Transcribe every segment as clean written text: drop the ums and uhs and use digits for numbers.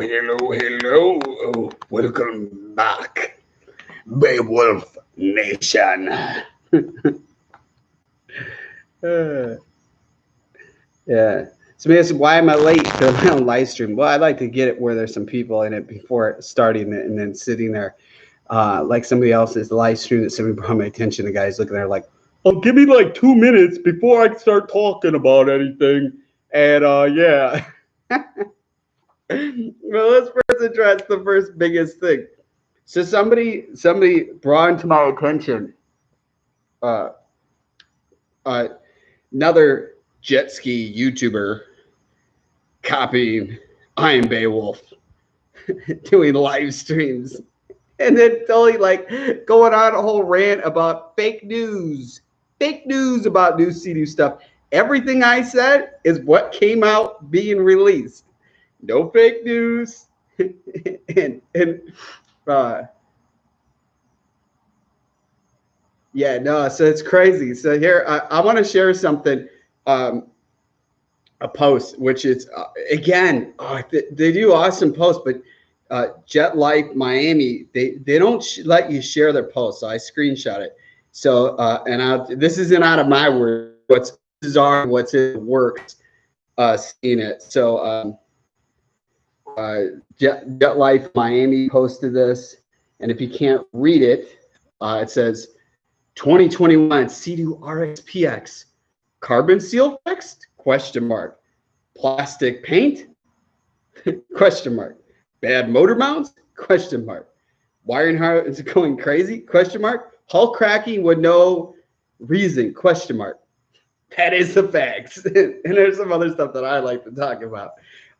Hello, hello. Oh, welcome back, Beowulf Nation. Uh, yeah. So, man, why am I late to my own live stream? Well, I like to get it where there's some people in it before starting it and then sitting there. Like somebody else's live stream that somebody brought my attention. The guy's looking there like, oh, give me like 2 minutes before I start talking about anything. And yeah. Well, let's first address the first biggest thing. So somebody brought to my attention uh, uh, another jet ski YouTuber copying I Am Beowulf doing live streams and then totally like going on a whole rant about fake news about new CD stuff. Everything I said is what came out being released. No fake news. and uh, yeah, no, so it's crazy. So here, I want to share something, um, a post, which is, again, they do awesome posts, but Jet Life Miami, they don't let you share their posts. So I screenshot it. So, this isn't out of my words, what's bizarre, what's in the works, seeing it. So, Jet Life Miami posted this. And if you can't read it, it says, 2021 Sea-Doo RXPX carbon seal fixed? Question mark. Plastic paint? Question mark. Bad motor mounts? Question mark. Wiring harness is going crazy? Question mark. Hull cracking with no reason? Question mark. That is the facts. And there's some other stuff that I like to talk about.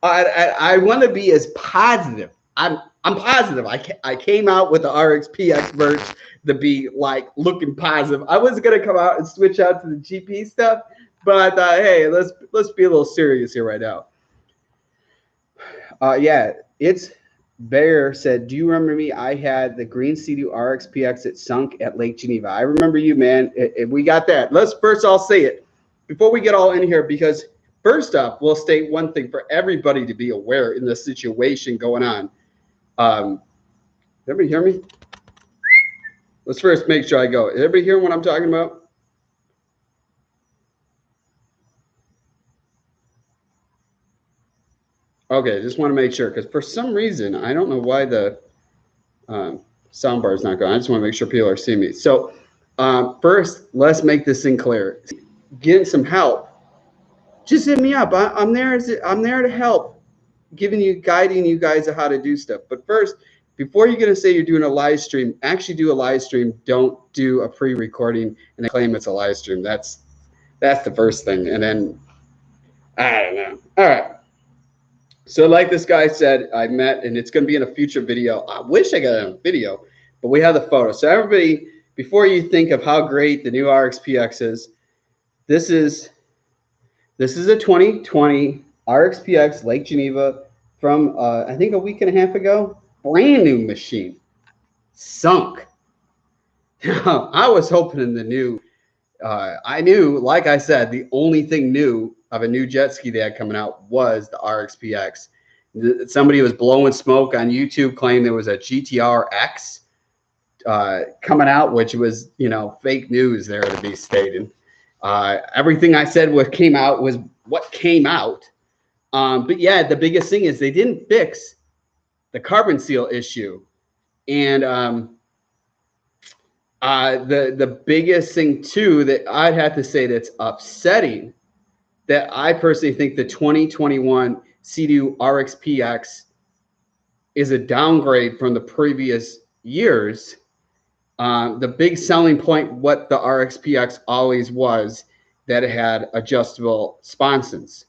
I want to be as positive. I'm positive. I came out with the RXPX merch to be like looking positive. I was gonna come out and switch out to the GP stuff, but I thought, hey, let's be a little serious here right now. Yeah, it's Bear said, do you remember me? I had the green Sea-Doo RXPX that sunk at Lake Geneva. I remember you, man. We got that. Let's first, I'll say it before we get all in here, because first off, we'll state one thing for everybody to be aware in the situation going on. Everybody hear me? Let's first make sure I go. Everybody hear what I'm talking about? Okay, just want to make sure, because for some reason, I don't know why the sound bar is not going. I just want to make sure people are seeing me. So first, let's make this thing clear. Getting some help, just hit me up. I'm there to help, guiding you guys on how to do stuff. But first, before you're going to say you're doing a live stream, actually do a live stream. Don't do a pre-recording and then claim it's a live stream. That's the first thing. And then, I don't know. All right. So like this guy said, I met, and it's going to be in a future video. I wish I got it on video, but we have the photo. So everybody, before you think of how great the new RXPX is, this is a 2020 RXPX Lake Geneva from, I think, a week and a half ago. Brand new machine. Sunk. Now, I was hoping in the new, I knew, like I said, the only thing new of a new jet ski they had coming out was the RXPX. Somebody was blowing smoke on YouTube, claiming there was a GTR X coming out, which was, fake news there to be stated. Everything I said came out was what came out. But yeah, the biggest thing is they didn't fix the carbon seal issue. And the biggest thing too that I'd have to say that's upsetting, that I personally think the 2021 Sea-Doo RXPX is a downgrade from the previous years. The big selling point, what the RXPX always was, that it had adjustable sponsons.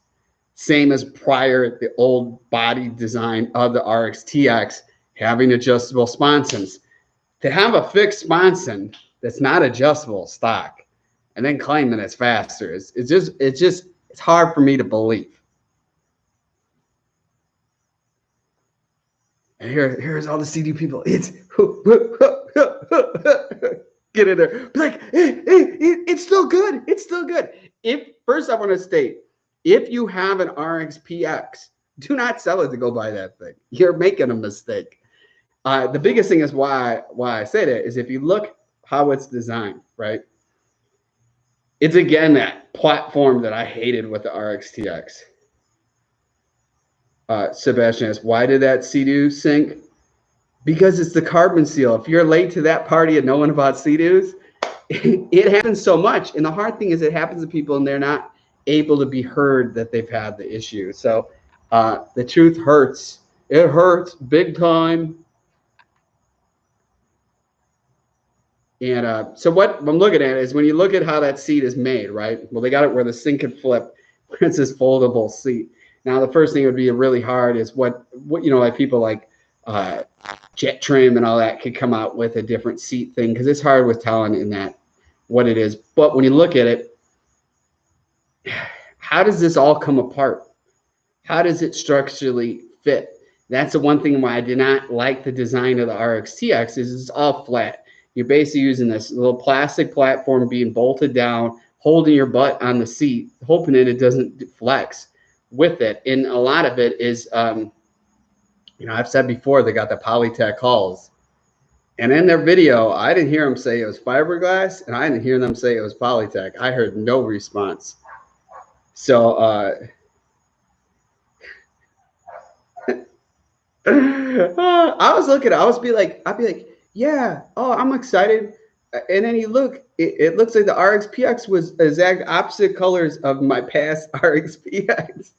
Same as prior, the old body design of the RXTX having adjustable sponsons. To have a fixed sponson that's not adjustable stock and then claiming it's faster, it's hard for me to believe. And here's all the CD people. It's get in there. Like, it's still good. It's still good. First I want to state, if you have an RXPX, Do not sell it to go buy that thing. You're making a mistake. The biggest thing is why I say that is if you look how it's designed, right? It's again that platform that I hated with the Rxtx. Sebastian asks, why did that Sea-Doo sink? Because it's the carbon seal. If you're late to that party and knowing about Sea-Doos, it happens so much. And the hard thing is it happens to people and they're not able to be heard that they've had the issue. So the truth hurts. It hurts big time. And so what I'm looking at is when you look at how that seat is made, right? Well, they got it where the sink can flip. It's this foldable seat. Now, the first thing that would be really hard is what like people like Jet Trim and all that could come out with a different seat thing because it's hard with telling in that what it is. But when you look at it, how does this all come apart? How does it structurally fit? That's the one thing why I did not like the design of the Rxtx is it's all flat. You're basically using this little plastic platform being bolted down, holding your butt on the seat, hoping that it doesn't flex with it. And a lot of it is, I've said before, they got the Polytech hulls. And in their video, I didn't hear them say it was fiberglass, and I didn't hear them say it was Polytech. I heard no response. So, I was looking, I'd be like, yeah, oh, I'm excited. And then you look, it looks like the RXPX was exact opposite colors of my past RXPX.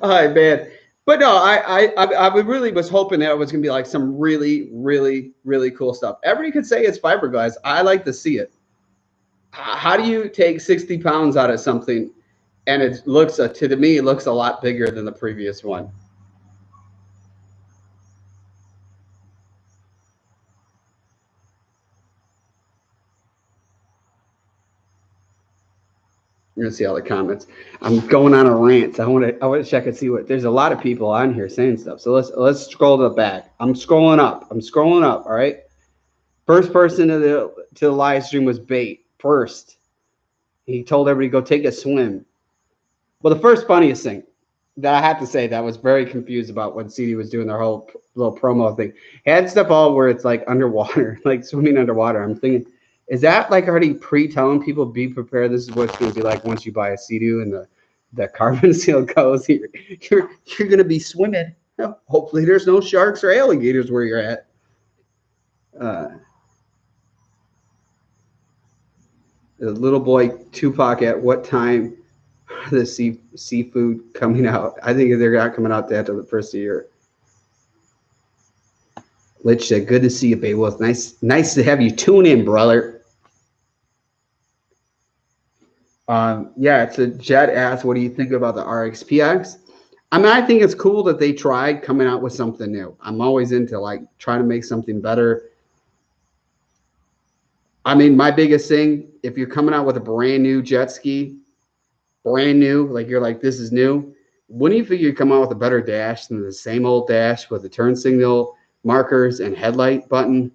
All right, man. But no, I really was hoping that it was going to be like some really, really, really cool stuff. Everybody could say it's fiberglass. I like to see it. How do you take 60 pounds out of something and it looks, to me, it looks a lot bigger than the previous one? You're gonna see all the comments. I'm going on a rant. I want to check and see what. There's a lot of people on here saying stuff. So let's scroll to the back. I'm scrolling up. All right. First person to the live stream was Bait. First, he told everybody go take a swim. Well, the first funniest thing that I have to say that I was very confused about when CD was doing their whole little promo thing. Had stuff all where it's like underwater, like swimming underwater. I'm thinking, is that like already pre-telling people be prepared? This is what it's going to be like once you buy a Sea-Doo and the carbon seal goes. You're going to be swimming. Hopefully there's no sharks or alligators where you're at. The little boy Tupac, at what time the seafood coming out? I think they're not coming out after the first year. Lich said, good to see you, babe. Well, it's nice to have you tune in, brother. Yeah, it's a Jet asked, what do you think about the RXPX? I mean, I think it's cool that they tried coming out with something new. I'm always into like trying to make something better. I mean, my biggest thing, if you're coming out with a brand new jet ski, brand new, like you're like, this is new, wouldn't you figure you'd come out with a better dash than the same old dash with the turn signal markers and headlight button?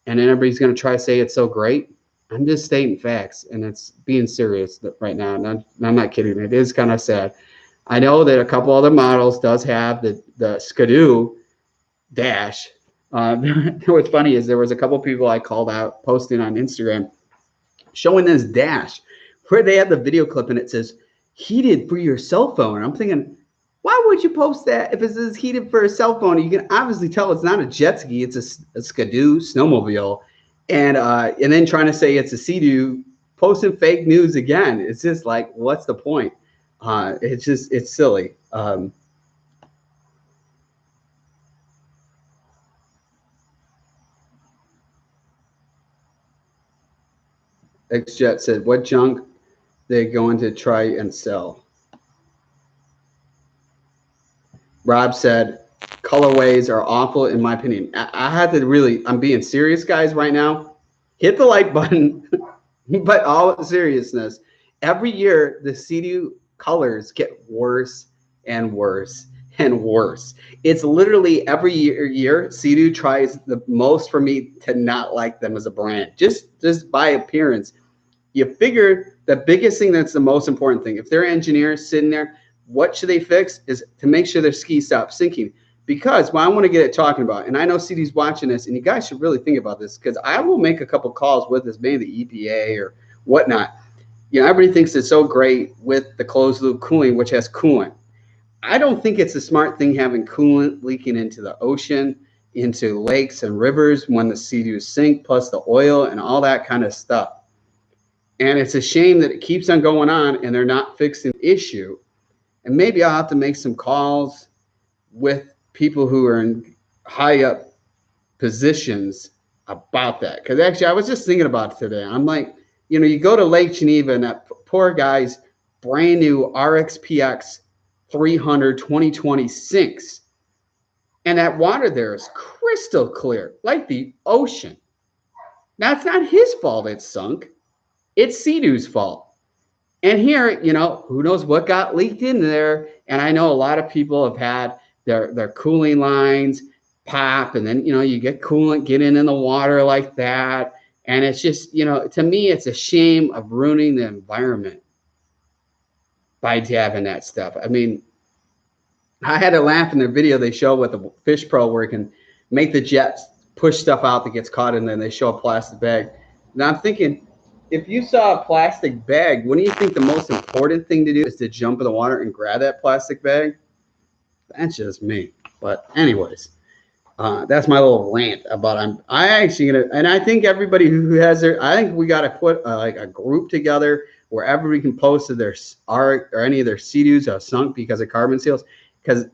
And then everybody's going to try to say it's so great. I'm just stating facts, and it's being serious right now. And I'm not kidding. It is kind of sad. I know that a couple other models does have the Skidoo dash. What's funny is there was a couple people I called out posting on Instagram showing this dash where they have the video clip and it says heated for your cell phone. I'm thinking, why would you post that if it says heated for a cell phone? You can obviously tell it's not a jet ski. It's a Skidoo snowmobile. And then trying to say it's a Sea-Doo, posting fake news again. It's just like, what's the point? It's silly. XJet said, what junk they going to try and sell? Rob said, colorways are awful in my opinion. I had to really, I'm being serious, guys, right now. Hit the like button, but all seriousness, every year the Sea-Doo colors get worse and worse and worse. It's literally every year Sea-Doo tries the most for me to not like them as a brand, just by appearance. You figure the biggest thing that's the most important thing, if they're engineers sitting there, what should they fix is to make sure their ski stops sinking. Because what I want to get it talking about, and I know CD's watching this, and you guys should really think about this, because I will make a couple calls with this, maybe the EPA or whatnot. You know, everybody thinks it's so great with the closed loop cooling, which has coolant. I don't think it's a smart thing having coolant leaking into the ocean, into lakes and rivers when the sea-doos sink, plus the oil and all that kind of stuff. And it's a shame that it keeps on going on and they're not fixing the issue. And maybe I'll have to make some calls with people who are in high up positions about that. Because actually, I was just thinking about it today. I'm like, you know, you go to Lake Geneva and that poor guy's brand new Rxtx 300 2020 sinks. And that water there is crystal clear, like the ocean. Now, it's not his fault it sunk. It's Sea-Doo's fault. And here, you know, who knows what got leaked in there. And I know a lot of people have had their cooling lines pop, and then, you know, you get coolant getting in the water like that. And it's just, you know, to me, it's a shame of ruining the environment by having that stuff. I mean, I had to laugh in the video they show with the Fish Pro where it can make the jets push stuff out that gets caught in there, and they show a plastic bag. Now I'm thinking, if you saw a plastic bag, wouldn't you think the most important thing to do is to jump in the water and grab that plastic bag? That's just me. But anyways, that's my little rant about I actually gonna, and I think everybody who has their, I think we got to put like a group together where everybody can post that their art or any of their Sea-Doos are sunk because of carbon seals. Because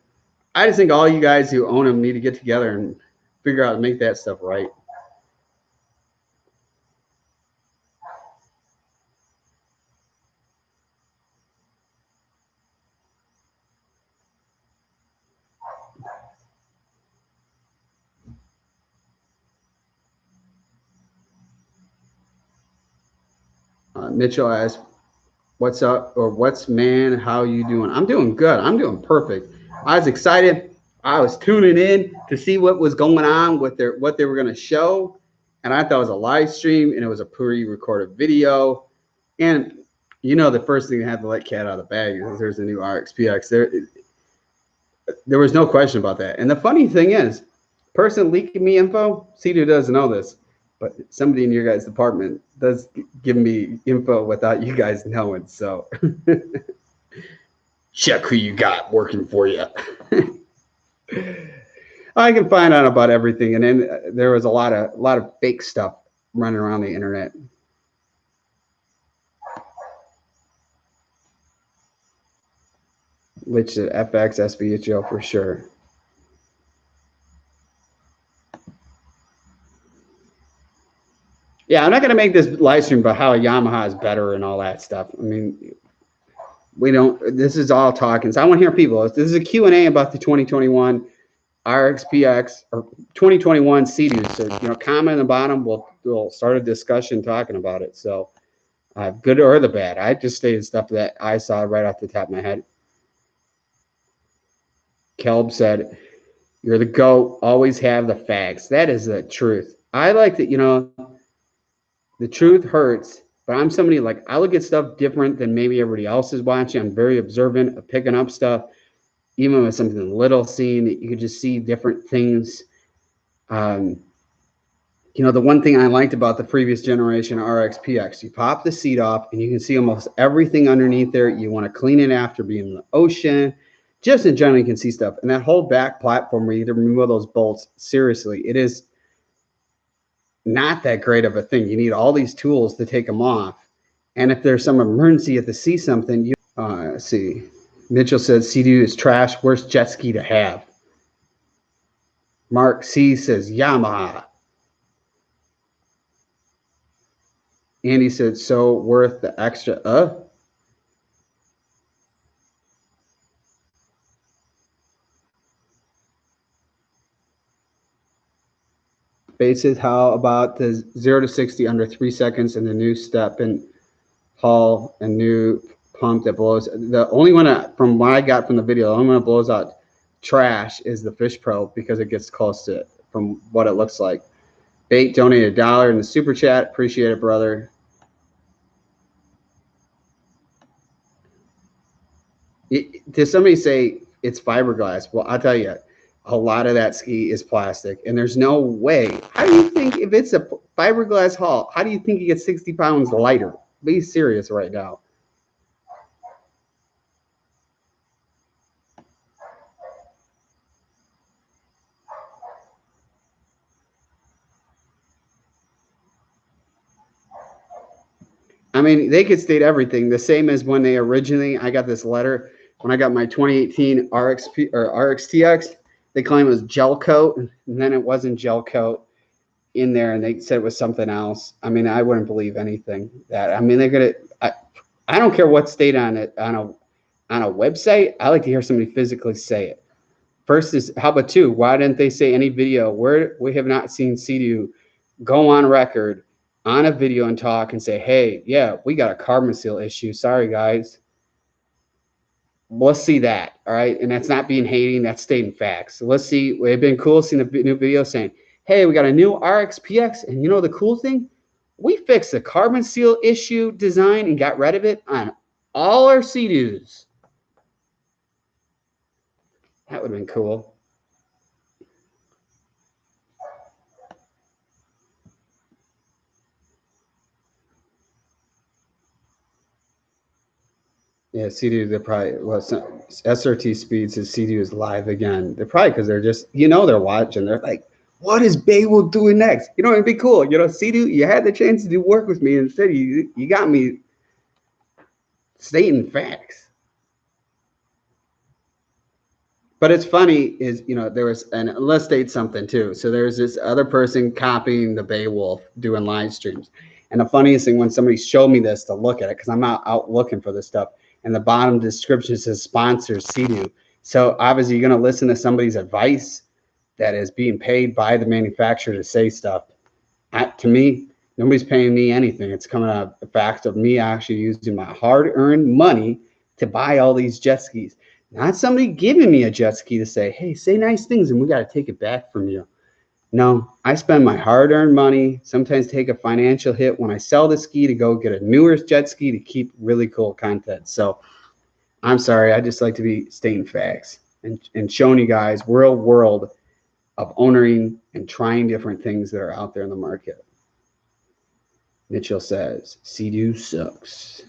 I just think all you guys who own them need to get together and figure out how to make that stuff right. Mitchell asked, "What's up?" or "What's man? How you doing?" I'm doing good. I'm doing perfect. I was excited. I was tuning in to see what was going on with what they were going to show, and I thought it was a live stream and it was a pre-recorded video. And you know, the first thing they had to let cat out of the bag is there's a new Rxtx. There was no question about that. And the funny thing is, person leaking me info, Sea-Doo doesn't know this, but somebody in your guys' department does give me info without you guys knowing. So check who you got working for you. I can find out about everything, and then there was a lot of fake stuff running around the internet. Which FX, SVHO for sure. Yeah, I'm not going to make this live stream about how a Yamaha is better and all that stuff. I mean, we don't, this is all talking. So I want to hear people. This is a Q&A about the 2021 Rxtx or 2021 Sea-Doos. So, you know, comment on the bottom. We'll start a discussion talking about it. So good or the bad. I just stated stuff that I saw right off the top of my head. Kelb said, "You're the GOAT. Always have the facts." That is the truth. I like that, you know, the truth hurts, but I'm somebody like, I look at stuff different than maybe everybody else is watching. I'm very observant of picking up stuff, even with something little seen, that you could just see different things. You know, the one thing I liked about the previous generation Rxtx, you pop the seat off and you can see almost everything underneath there. You want to clean it after being in the ocean. Just in general, you can see stuff. And that whole back platform where you either remove those bolts, seriously, it is not that great of a thing. You need all these tools to take them off. And if there's some emergency, you have to see something. You let's see. Mitchell says, "Sea-Doo is trash. Worst jet ski to have." Mark C says, "Yamaha." Andy said, "So worth the extra." Bases, how about the 0 to 60 under 3 seconds and the new step and hull and new pump that blows? The only one from what I got from the video, the only one that blows out trash is the Fish Pro because it gets close to it from what it looks like. Bait donated $1 in the super chat. Appreciate it, brother. Does somebody say it's fiberglass? Well, I'll tell you, a lot of that ski is plastic, and there's no way. How do you think if it's a fiberglass hull? How do you think you get 60 pounds lighter? Be serious right now. I mean, they could state everything. The same as when they originally, I got this letter when I got my 2018 RXP or Rxtx. They claim it was gel coat, and then it wasn't gel coat in there, and they said it was something else. I mean, I wouldn't believe anything that. I mean, they're gonna. I don't care what state on it on a website. I like to hear somebody physically say it. First is how about two? Why didn't they say any video where we have not seen Sea-Doo go on record on a video and talk and say, hey, yeah, we got a carbon seal issue. Sorry, guys. Let's see that. All right. And that's not being hating. That's stating facts. So let's see. It'd been cool seeing a new video saying, hey, we got a new RXPX. And you know the cool thing? We fixed the carbon seal issue design and got rid of it on all our Sea-Doos. That would have been cool. Yeah, Sea-Doo, they're probably, well, SRT Speeds says Sea-Doo is live again. They're probably because they're just, they're watching. They're like, what is Baywell doing next? It'd be cool. Sea-Doo, you had the chance to do work with me. Instead, you got me stating facts. But it's funny is, there was, and let's state something too. So there's this other person copying the Beowulf doing live streams. And the funniest thing when somebody showed me this to look at it, because I'm not out looking for this stuff, and the bottom description says sponsors Sea-Doo. So obviously you're going to listen to somebody's advice that is being paid by the manufacturer to say stuff. To me, nobody's paying me anything. It's coming out of the fact of me actually using my hard-earned money to buy all these jet skis. Not somebody giving me a jet ski to say, hey, say nice things and we got to take it back from you. No, I spend my hard-earned money, sometimes take a financial hit when I sell the ski to go get a newer jet ski to keep really cool content. So I'm sorry, I just like to be stating facts and showing you guys real world of owning and trying different things that are out there in the market. Mitchell says, Sea-Doo sucks.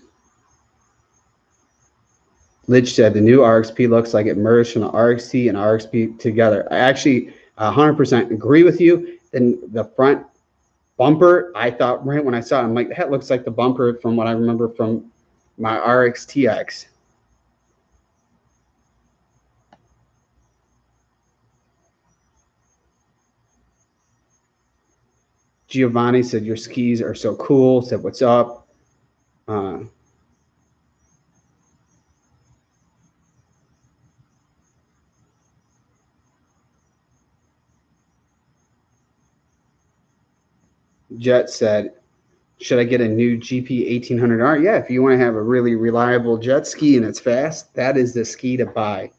Lidge said, the new RXP looks like it merged from the RXT and RXP together. I actually 100% agree with you. And the front bumper, I thought right when I saw it, I'm like, that looks like the bumper from what I remember from my Rxtx. Giovanni said, your skis are so cool. Said, what's up? Jet said, should I get a new GP 1800R? Yeah, if you want to have a really reliable jet ski and it's fast, that is the ski to buy.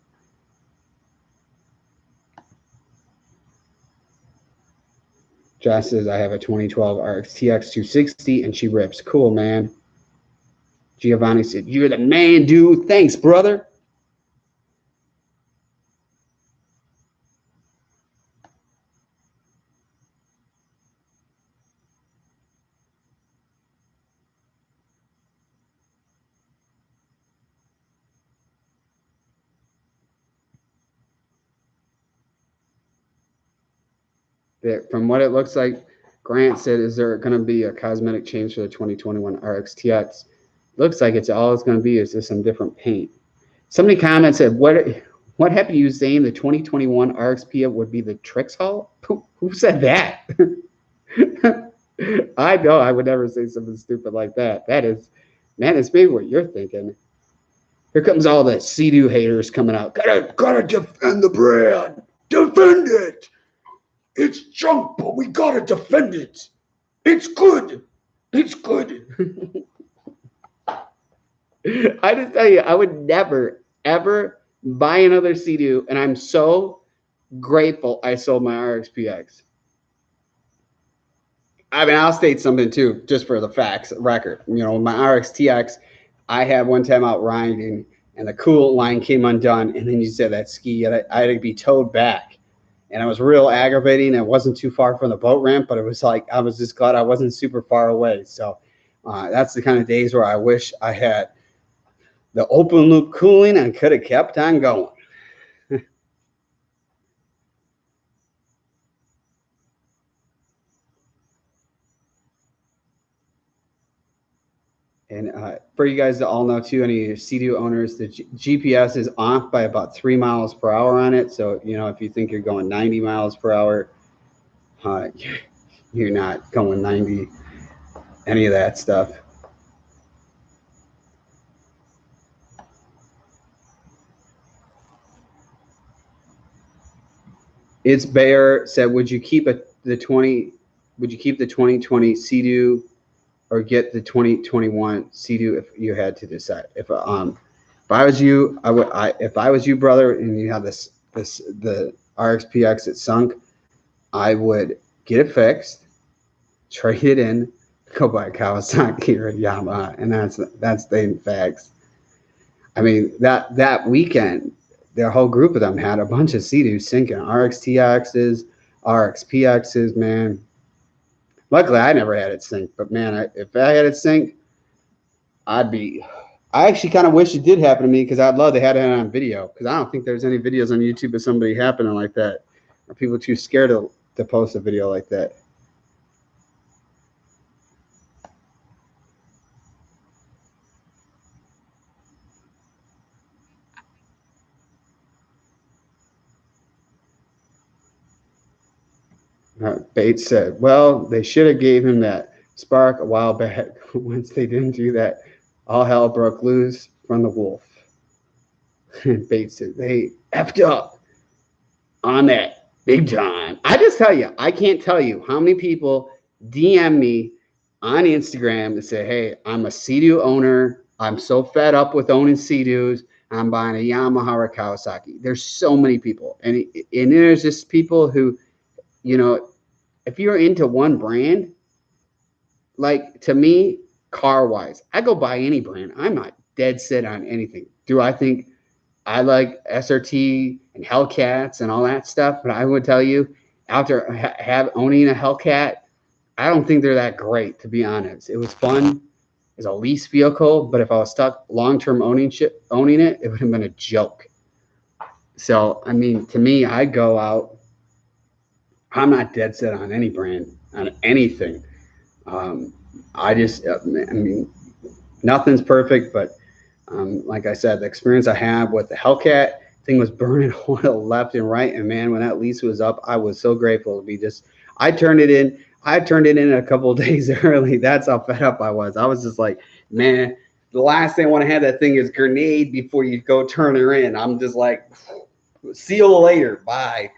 Josh says, I have a 2012 RXTX 260 and she rips. Cool, man. Giovanni said, you're the man, dude. Thanks, brother. From what it looks like, Grant said, is there going to be a cosmetic change for the 2021 RXTX? Looks like it's all it's going to be is just some different paint. Somebody commented, what happened to you saying the 2021 RXP would be the Trix Hall? Who said that? I know I would never say something stupid like that. That is maybe what you're thinking. Here comes all the Sea-Doo haters coming out. Gotta defend the brand. Defend it. It's junk, but we gotta defend it. It's good. It's good. I just tell you, I would never, ever buy another Sea-Doo, and I'm so grateful I sold my RXPX. I mean, I'll state something too, just for the facts record. My RXTX, I had one time out riding, and the coolant line came undone, and then you said that ski, I had to be towed back. And it was real aggravating. It wasn't too far from the boat ramp, but it was like I was just glad I wasn't super far away. So that's the kind of days where I wish I had the open loop cooling and could have kept on going. And for you guys to all know too, any Sea-Doo owners, the GPS is off by about 3 miles per hour on it. So, you know, if you think you're going 90 miles per hour, you're not going 90, any of that stuff. It's Bear said, would you keep the 2020 Sea-Doo or get the 2021 Sea-Doo if you had to decide? If I was you, if I was you, brother, and you have the Rxtx that sunk, I would get it fixed, trade it in, go buy a Kawasaki or a Yamaha, and that's the facts. I mean, that weekend, their whole group of them had a bunch of Sea-Doos sinking, RXTXs, RXPXs, man. Luckily, I never had it sink, but man, if I had it sink, I actually kind of wish it did happen to me because I'd love to have it on video because I don't think there's any videos on YouTube of somebody happening like that. Are people too scared to post a video like that? Bates said, well, they should have gave him that spark a while back. Once they didn't do that, all hell broke loose from the wolf. And Bates said, they effed up on that big time. I just tell you, I can't tell you how many people DM me on Instagram and say, hey, I'm a Sea-Doo owner. I'm so fed up with owning Sea-Doos. I'm buying a Yamaha or a Kawasaki. There's so many people. And there's just people who, you know, if you're into one brand, like to me, car-wise, I go buy any brand. I'm not dead set on anything. Do I think I like SRT and Hellcats and all that stuff? But I would tell you, after owning a Hellcat, I don't think they're that great, to be honest. It was fun as a lease vehicle, but if I was stuck long-term owning it, it would have been a joke. So, I mean, to me, I go out. I'm not dead set on any brand, on anything. I mean, nothing's perfect, but like I said, the experience I have with the Hellcat thing was burning oil left and right. And man, when that lease was up, I was so grateful to be I turned it in a couple of days early. That's how fed up I was. I was just like, man, the last thing I want to have that thing is grenade before you go turn her in. I'm just like, see you later. Bye.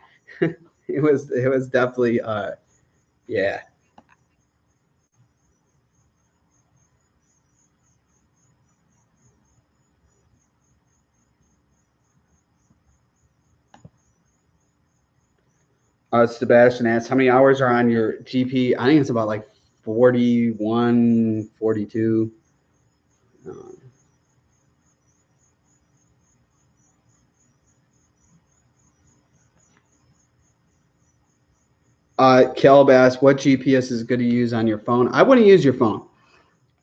It was definitely, yeah. Sebastian asked, how many hours are on your GP? I think it's about like 41, 42. Caleb asked, what GPS is good to use on your phone? I wouldn't use your phone.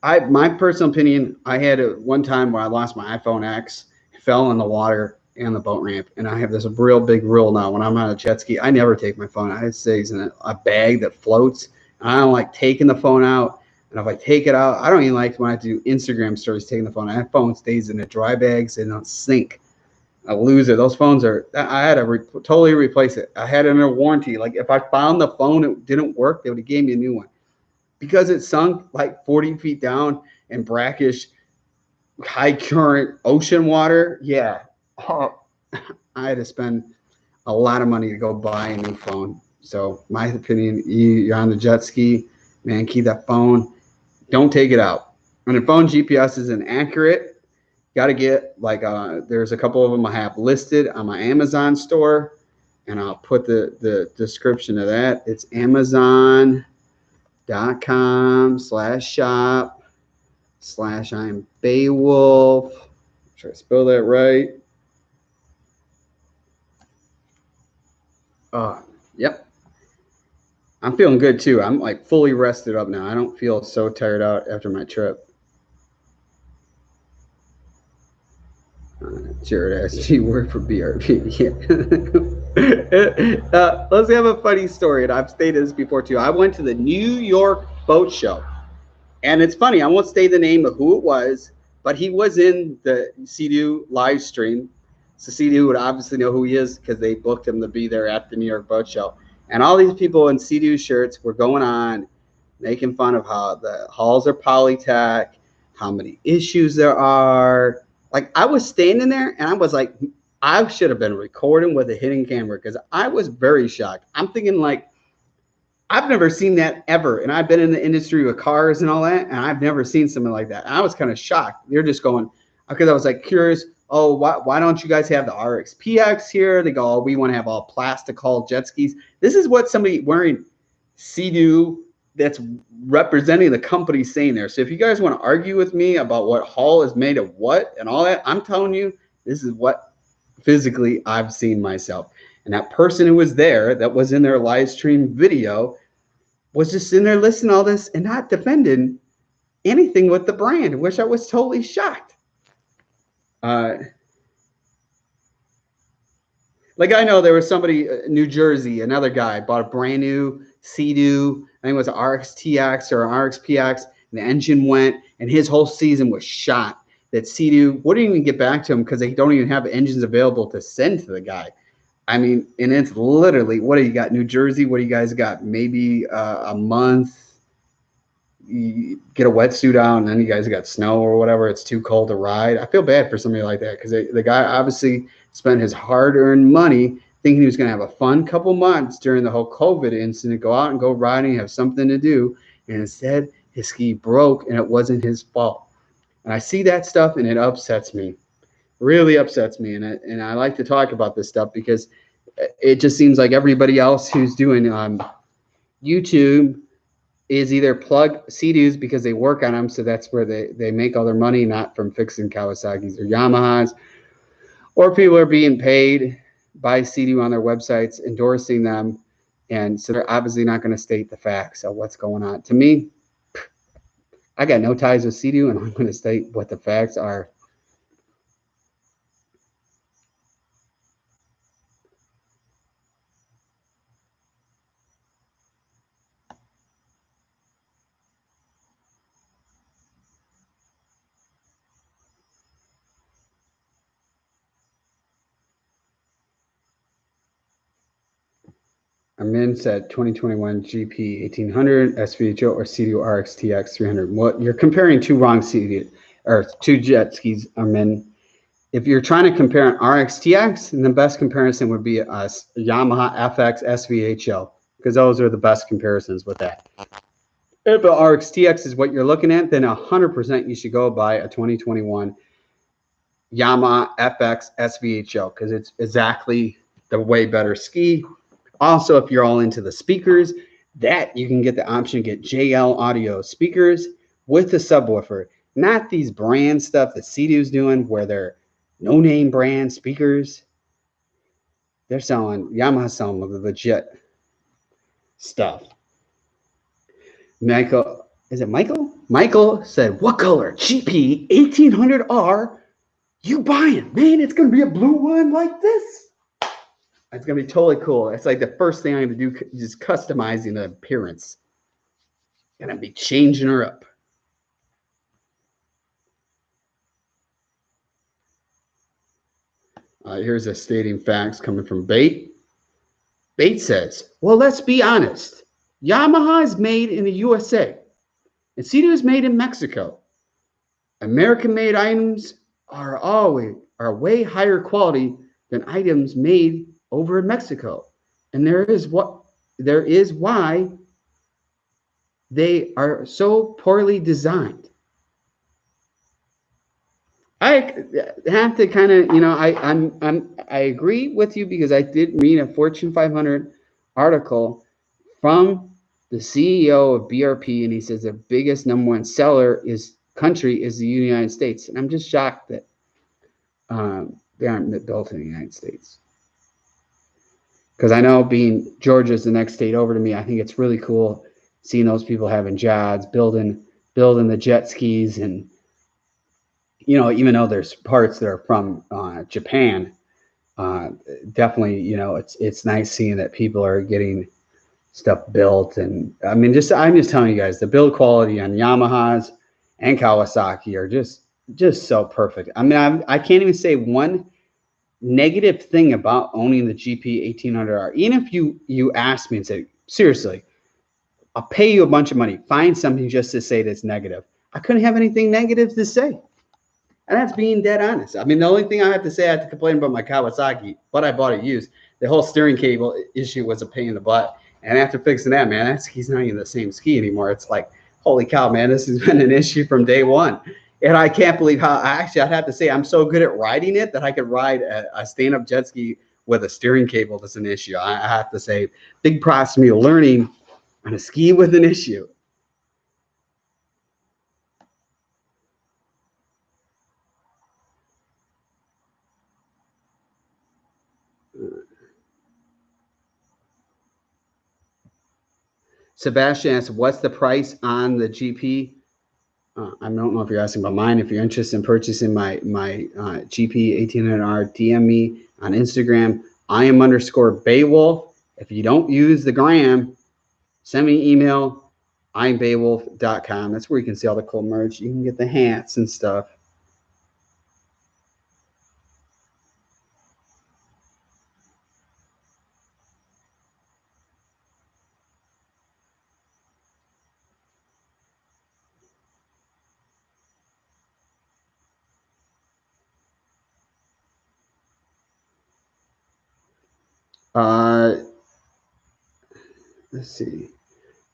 My personal opinion, I had one time where I lost my iPhone X, fell in the water and the boat ramp, and I have this real big rule now. When I'm on a jet ski, I never take my phone out. It stays in a bag that floats. And I don't like taking the phone out. And if I take it out, I don't even like when I do Instagram stories taking the phone out. That phone stays in the dry bags and don't sink. I lose it. Those phones I had to totally replace it. I had it under warranty. Like if I found the phone, it didn't work, they would have gave me a new one. Because it sunk like 40 feet down in brackish, high current ocean water. Yeah. Oh, I had to spend a lot of money to go buy a new phone. So my opinion, you're on the jet ski, man, keep that phone. Don't take it out. When the phone GPS is inaccurate, got to get like there's a couple of them I have listed on my Amazon store, and I'll put the description of that. It's Amazon.com/shop/I'm Beowulf. Try to spell that right. Yep. I'm feeling good too. I'm like fully rested up now. I don't feel so tired out after my trip. Jared asked you work for BRP. Yeah. Let's have a funny story, and I've stated this before too. I went to the New York Boat Show, and it's funny. I won't state the name of who it was, but he was in the Sea-Doo live stream. So Sea-Doo would obviously know who he is because they booked him to be there at the New York Boat Show. And all these people in Sea-Doo shirts were going on, making fun of how the hulls are Polytech, how many issues there are. Like, I was standing there and I was like, I should have been recording with a hidden camera because I was very shocked. I'm thinking, like, I've never seen that ever. And I've been in the industry with cars and all that, and I've never seen something like that. And I was kind of shocked. They're just going, because I was like curious, oh, why don't you guys have the Rxtx here? They go, oh, we want to have all plastic hull jet skis. This is what somebody wearing Sea-Doo that's representing the company saying there. So if you guys want to argue with me about what hull is made of what and all that, I'm telling you, this is what physically I've seen myself. And that person who was there, that was in their live stream video, was just in there listening to all this and not defending anything with the brand, which I was totally shocked. Like, I know there was somebody, New Jersey, another guy bought a brand new Sea-Doo, I think it was an Rxtx or an RXPX, and the engine went, and his whole season was shot. That Sea-Doo wouldn't even get back to him because they don't even have engines available to send to the guy. I mean, and it's literally, what do you got, New Jersey? What do you guys got? Maybe a month. You get a wetsuit out, and then you guys got snow or whatever. It's too cold to ride. I feel bad for somebody like that because the guy obviously spent his hard-earned money thinking he was going to have a fun couple months during the whole COVID incident, go out and go riding, have something to do, and instead his ski broke, and it wasn't his fault. And I see that stuff, and it upsets me, really upsets me. And I like to talk about this stuff because it just seems like everybody else who's doing YouTube is either plug Sea-Doos because they work on them, so that's where they make all their money, not from fixing Kawasaki's or Yamahas, or people are being paid by Sea-Doo on their websites, endorsing them, and so they're obviously not going to state the facts of what's going on. To me, I got no ties with Sea-Doo, and I'm going to state what the facts are. Amin said 2021 GP 1800 SVHO or Sea-Doo Rxtx 300. Well, you're comparing two wrong Sea-Doo or two jet skis, Amin. If you're trying to compare an Rxtx, then the best comparison would be a Yamaha FX SVHO, because those are the best comparisons with that. If the Rxtx is what you're looking at, then 100% you should go buy a 2021 Yamaha FX SVHO because it's exactly the way better ski. Also, if you're all into the speakers, that you can get the option to get JL audio speakers with the subwoofer, not these brand stuff that Sea-Doo's doing where they're no-name brand speakers. They're selling, Yamaha's selling the legit stuff. Michael, is it Michael? Michael said, what color? GP 1800R. You buying? Man, it's going to be a blue one like this. It's going to be totally cool. It's like the first thing I'm going to do is customizing the appearance. Going to be changing her up. Here's a stating facts coming from Bait. Bait says, well, let's be honest. Yamaha is made in the USA, and Sea-Doo is made in Mexico. American-made items are way higher quality than items made over in Mexico, and there is why they are so poorly designed. I have to kind of, I agree with you because I did read a Fortune 500 article from the CEO of BRP, and he says the biggest #1 seller country is the United States, and I'm just shocked that they aren't built in the United States. Because I know being Georgia's the next state over to me, I think it's really cool seeing those people having jobs, building the jet skis, and even though there's parts that are from Japan, definitely it's nice seeing that people are getting stuff built. And I mean, I'm just telling you guys, the build quality on Yamahas and Kawasaki are just so perfect. I mean, I can't even say one negative thing about owning the GP 1800R. Even if you ask me and say, seriously, I'll pay you a bunch of money, find something just to say that's negative. I couldn't have anything negative to say. And that's being dead honest. I mean, the only thing I have to say, I have to complain about my Kawasaki, but I bought it used. The whole steering cable issue was a pain in the butt. And after fixing that, man, that ski's not even the same ski anymore. It's like, holy cow, man, this has been an issue from day one. And I can't believe how, I'd have to say, I'm so good at riding it that I could ride a stand-up jet ski with a steering cable that's an issue. I have to say, big props to me learning on a ski with an issue. Sebastian asks, what's the price on the GP? I don't know if you're asking about mine. If you're interested in purchasing my GP 1800R, DM me on Instagram. _Beowulf. If you don't use the gram, send me an email. I'mBeowulf.com. That's where you can see all the cool merch. You can get the hats and stuff. Let's see.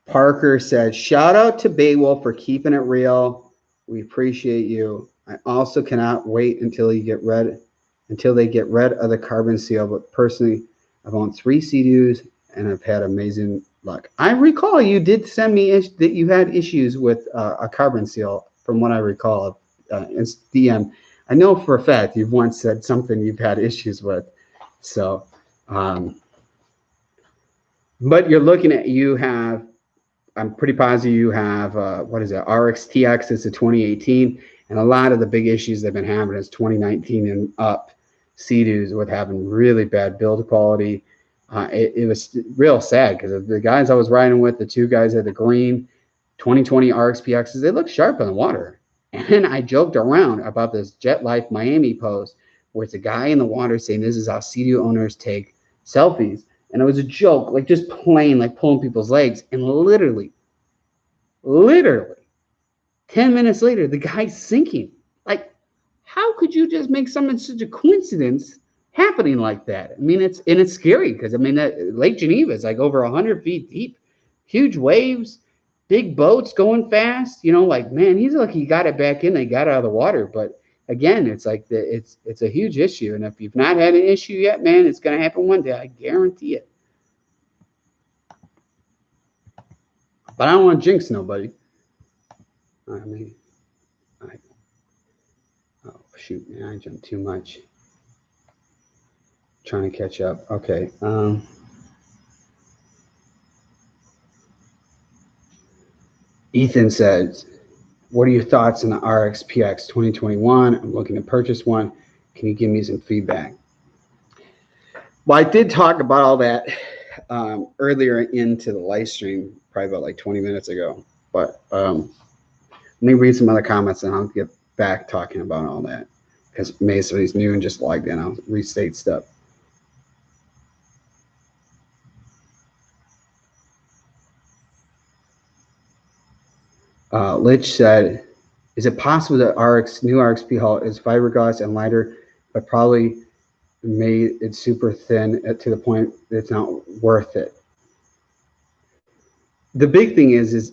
Parker said, shout out to Beowulf for keeping it real. We appreciate you. I also cannot wait until they get rid of the carbon seal. But personally, I've owned 3 Sea-Doos and I've had amazing luck. I recall you did send me that you had issues with a carbon seal, from what I recall. It's DM. I know for a fact you've once said something you've had issues with. So, but you're looking at, I'm pretty positive you have, what is it, Rxtx, it's a 2018, and a lot of the big issues they've been having is 2019 and up Sea-Doos with having really bad build quality. It was real sad because the guys I was riding with, the 2 guys at the green 2020 RXPXs, they look sharp in the water. And I joked around about this Jet Life Miami post where it's a guy in the water saying this is how Sea-Doo owners take selfies. And it was a joke, like just plain, like pulling people's legs. And literally, 10 minutes later, the guy's sinking. Like, how could you just make something such a coincidence happening like that? I mean, it's scary because, I mean, that Lake Geneva is like over 100 feet deep, huge waves, big boats going fast. Like, man, he's lucky he got it back in. They got out of the water. But again, it's like it's a huge issue. And if you've not had an issue yet, man, it's going to happen one day. I guarantee it. But I don't want to jinx nobody. I mean, oh, shoot, man, I jumped too much. Trying to catch up. Okay. Ethan says, what are your thoughts on the RXPX 2021? I'm looking to purchase one. Can you give me some feedback? Well, I did talk about all that earlier into the live stream, probably about like 20 minutes ago. But let me read some other comments and I'll get back talking about all that. Because maybe somebody's new and just logged in. I'll restate stuff. Lich said, is it possible that new RXP hull is fiberglass and lighter, but probably made it super thin to the point that it's not worth it? The big thing is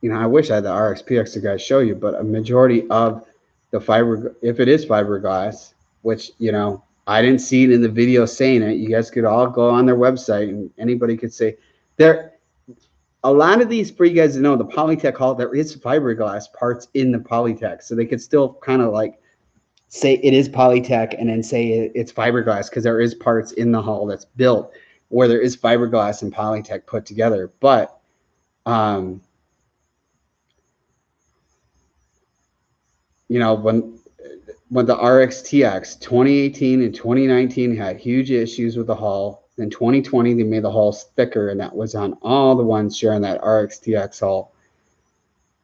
I wish I had the RXPX to guys show you, but a majority of the fiber, if it is fiberglass, which, I didn't see it in the video saying it. You guys could all go on their website and anybody could say a lot of these, for you guys to know, the Polytech hull, there is fiberglass parts in the Polytech. So they could still kind of like say it is Polytech and then say it's fiberglass, because there is parts in the hull that's built where there is fiberglass and Polytech put together. But you know, when the Rxtx 2018 and 2019 had huge issues with the hull. In 2020, they made the hulls thicker, and that was on all the ones sharing that Rxtx hull.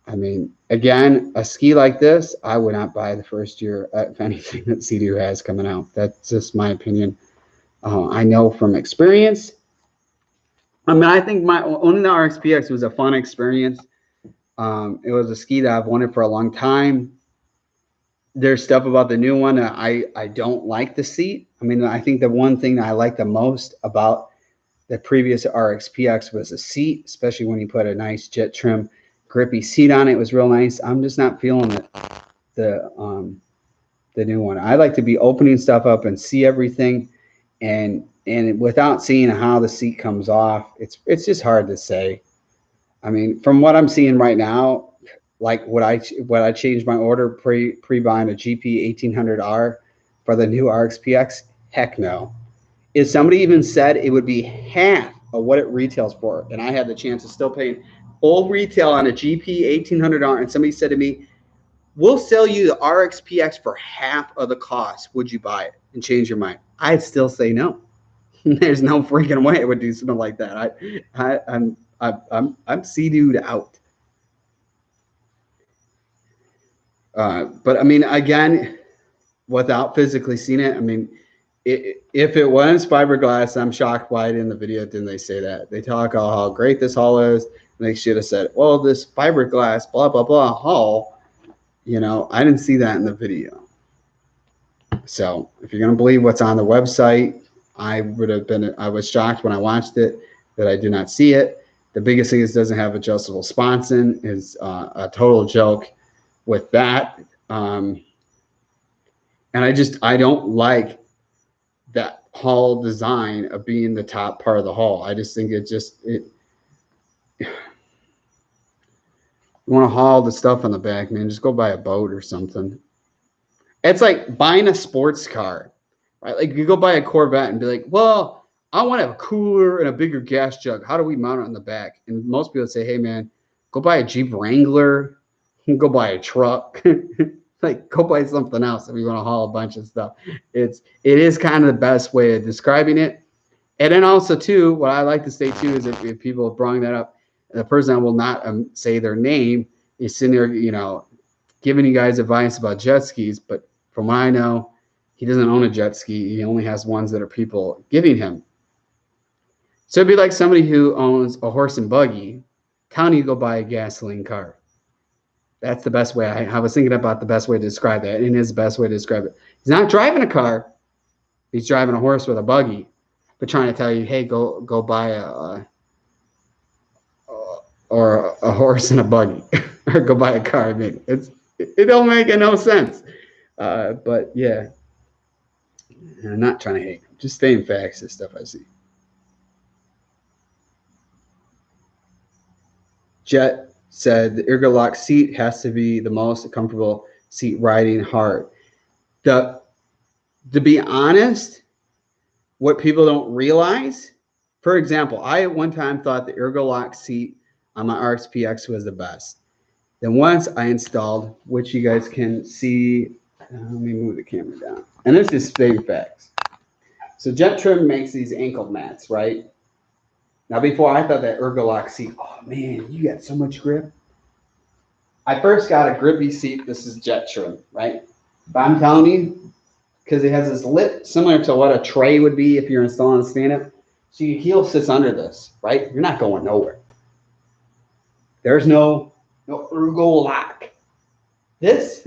I mean, again, a ski like this, I would not buy the first year of anything that Sea-Doo has coming out. That's just my opinion. I know from experience. I mean, I think owning the RxPX was a fun experience. It was a ski that I've wanted for a long time. There's stuff about the new one that I don't like the seat. I mean, I think the one thing that I like the most about the previous RxPX was the seat, especially when you put a nice jet trim grippy seat on it. It was real nice. I'm just not feeling it, the new one. I like to be opening stuff up and see everything, and without seeing how the seat comes off, it's just hard to say. I mean, from what I'm seeing right now, like would I change my order pre-buying a GP 1800R for the new RxPX? Heck no. If somebody even said it would be half of what it retails for, and I had the chance of still paying full retail on a GP 1800R, and somebody said to me, we'll sell you the RxPX for half of the cost, would you buy it and change your mind? I'd still say no. There's no freaking way I would do something like that. I'm Sea-Doo'd out. But I mean, again, without physically seeing it, I mean, if it was fiberglass, I'm shocked why in the video didn't they say that? They talk about how great this hull is, and they should have said, well, this fiberglass, blah, blah, blah hull. You know, I didn't see that in the video. So if you're going to believe what's on the website, I was shocked when I watched it that I did not see it. The biggest thing is it doesn't have adjustable sponson, is a total joke with that. And I don't like that hull design of being the top part of the hull. I just think you want to haul the stuff on the back, man, just go buy a boat or something. It's like buying a sports car, right? Like you go buy a Corvette and be like, well, I want to have a cooler and a bigger gas jug. How do we mount it on the back? And most people say, hey, man, go buy a Jeep Wrangler, go buy a truck. Like go buy something else if you want to haul a bunch of stuff. It is kind of the best way of describing it. And then also too, what I like to say too is if people have brought that up, the person that will not say their name is sitting there, you know, giving you guys advice about jet skis. But from what I know, he doesn't own a jet ski. He only has ones that are people giving him. So it'd be like somebody who owns a horse and buggy telling you to go buy a gasoline car. That's the best way. I was thinking about the best way to describe that, and it is the best way to describe it. He's not driving a car. He's driving a horse with a buggy, but trying to tell you, hey, go buy a horse and a buggy, or go buy a car. I mean, it don't make no sense. But yeah, I'm not trying to hate. I'm just stating facts and stuff I see. Jet said the Ergolock seat has to be the most comfortable seat riding hard. To be honest, what people don't realize, for example, I at one time thought the Ergolock seat on my RxPX was the best. Then once I installed, which you guys can see, let me move the camera down. And this is stating facts. So Jet Trim makes these ankle mats, right? Now, before I thought that Ergolock seat, oh man, you got so much grip. I first got a grippy seat. This is Jet Trim, right? But I'm telling you, because it has this lip similar to what a tray would be if you're installing a stand-up. So your heel sits under this, right? You're not going nowhere. There's no Ergolock. This,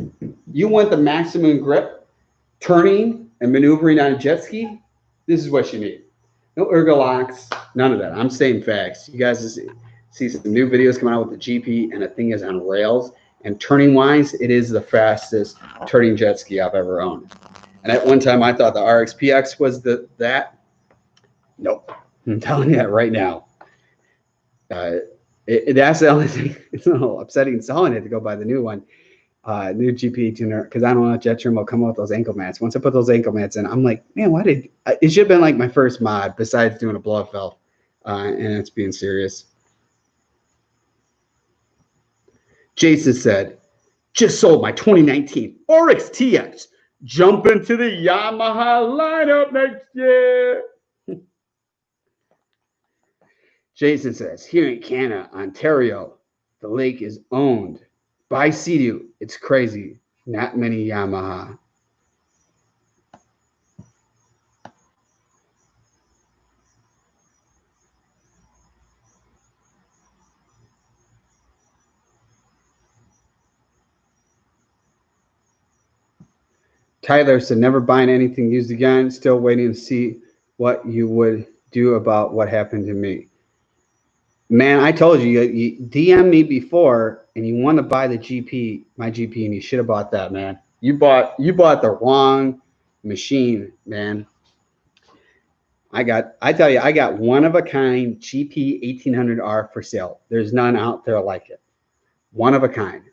you want the maximum grip, turning and maneuvering on a jet ski, this is what you need. No Ergolocks, none of that. I'm saying facts. You guys see some new videos coming out with the GP, and the thing is on rails. And turning wise, it is the fastest turning jet ski I've ever owned. And at one time, I thought the RxPX was that. Nope. I'm telling you that right now. That's the only thing. It's a little upsetting selling it to go buy the new one. new GP tuner, because I don't know if jet trim will come up with those ankle mats. Once I put those ankle mats in, I'm like, man, why did it should have been like my first mod besides doing a blow up valve, and it's being serious. Jason said, just sold my 2019 Rxtx. Jump into the Yamaha lineup next year. Jason says, here in Canada, Ontario, the lake is owned by Sea-Doo. It's crazy. Not many Yamaha. Tyler said, never buying anything used again. Still waiting to see what you would do about what happened to me. Man, I told you, you DM me before and you want to buy the GP, my GP, and you should have bought that, man. You bought the wrong machine, man. I tell you, I got one of a kind GP 1800R for sale. There's none out there like it. One of a kind.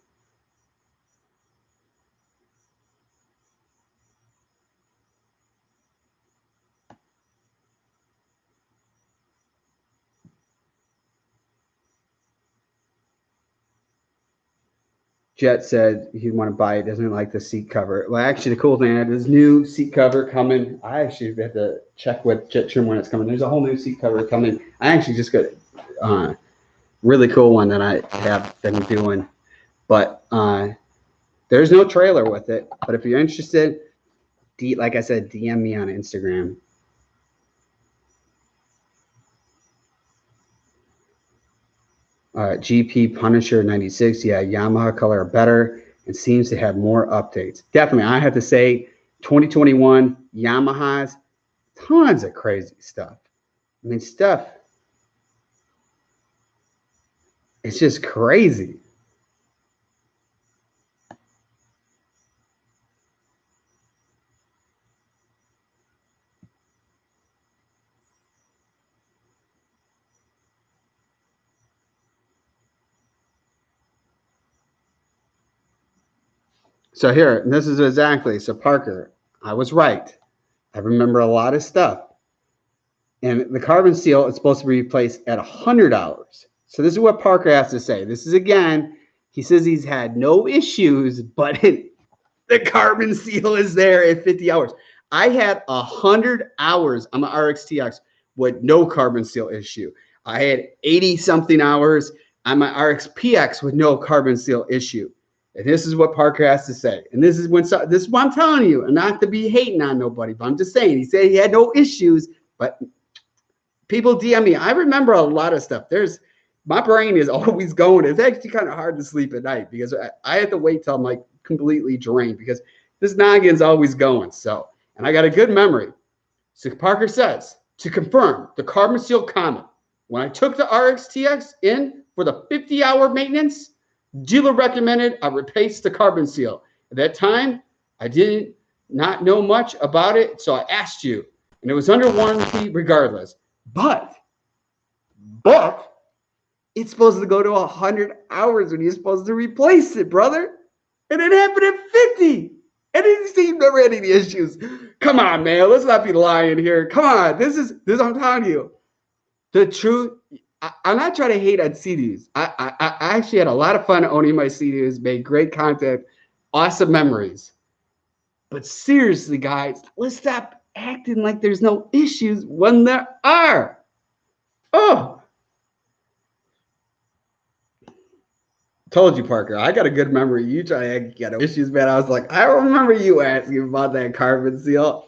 Jet said he'd want to buy it, doesn't like the seat cover. Well, actually, the cool thing, there's new seat cover coming. I actually have to check with Jet Trim when it's coming. There's a whole new seat cover coming. I actually just got a really cool one that I have been doing. But there's no trailer with it. But if you're interested, like I said, DM me on Instagram. GP Punisher 96, yeah, Yamaha color are better and seems to have more updates. Definitely, I have to say, 2021 Yamahas, tons of crazy stuff. I mean, stuff, it's just crazy. So here, this is exactly, so Parker, I was right. I remember a lot of stuff. And the carbon steel is supposed to be replaced at $100. So this is what Parker has to say. This is, again, he says he's had no issues, but the carbon steel is there at 50 hours. I had 100 hours on my Rxtx with no carbon steel issue. I had 80-something hours on my RxPX with no carbon steel issue. And this is what Parker has to say. And this is what I'm telling you, and not to be hating on nobody, but I'm just saying, he said he had no issues, but people DM me. I remember a lot of stuff. My brain is always going. It's actually kind of hard to sleep at night because I have to wait till I'm like completely drained because this noggin's always going. So, and I got a good memory. So Parker says, to confirm the carbon steel comment, when I took the Rxtx in for the 50-hour maintenance, dealer recommended I replace the carbon seal. At that time, I did not know much about it, so I asked you, and it was under warranty regardless. But it's supposed to go to 100 hours when you're supposed to replace it, brother. And it happened at 50. And it seemed never had any issues. Come on, man. Let's not be lying here. Come on. This is I'm telling you. The truth. I'm not trying to hate on CDs. I actually had a lot of fun owning my CDs, made great content, awesome memories. But seriously, guys, let's stop acting like there's no issues when there are. Oh. Told you, Parker. I got a good memory. You try to get issues, man. I was like, I remember you asking about that carbon seal.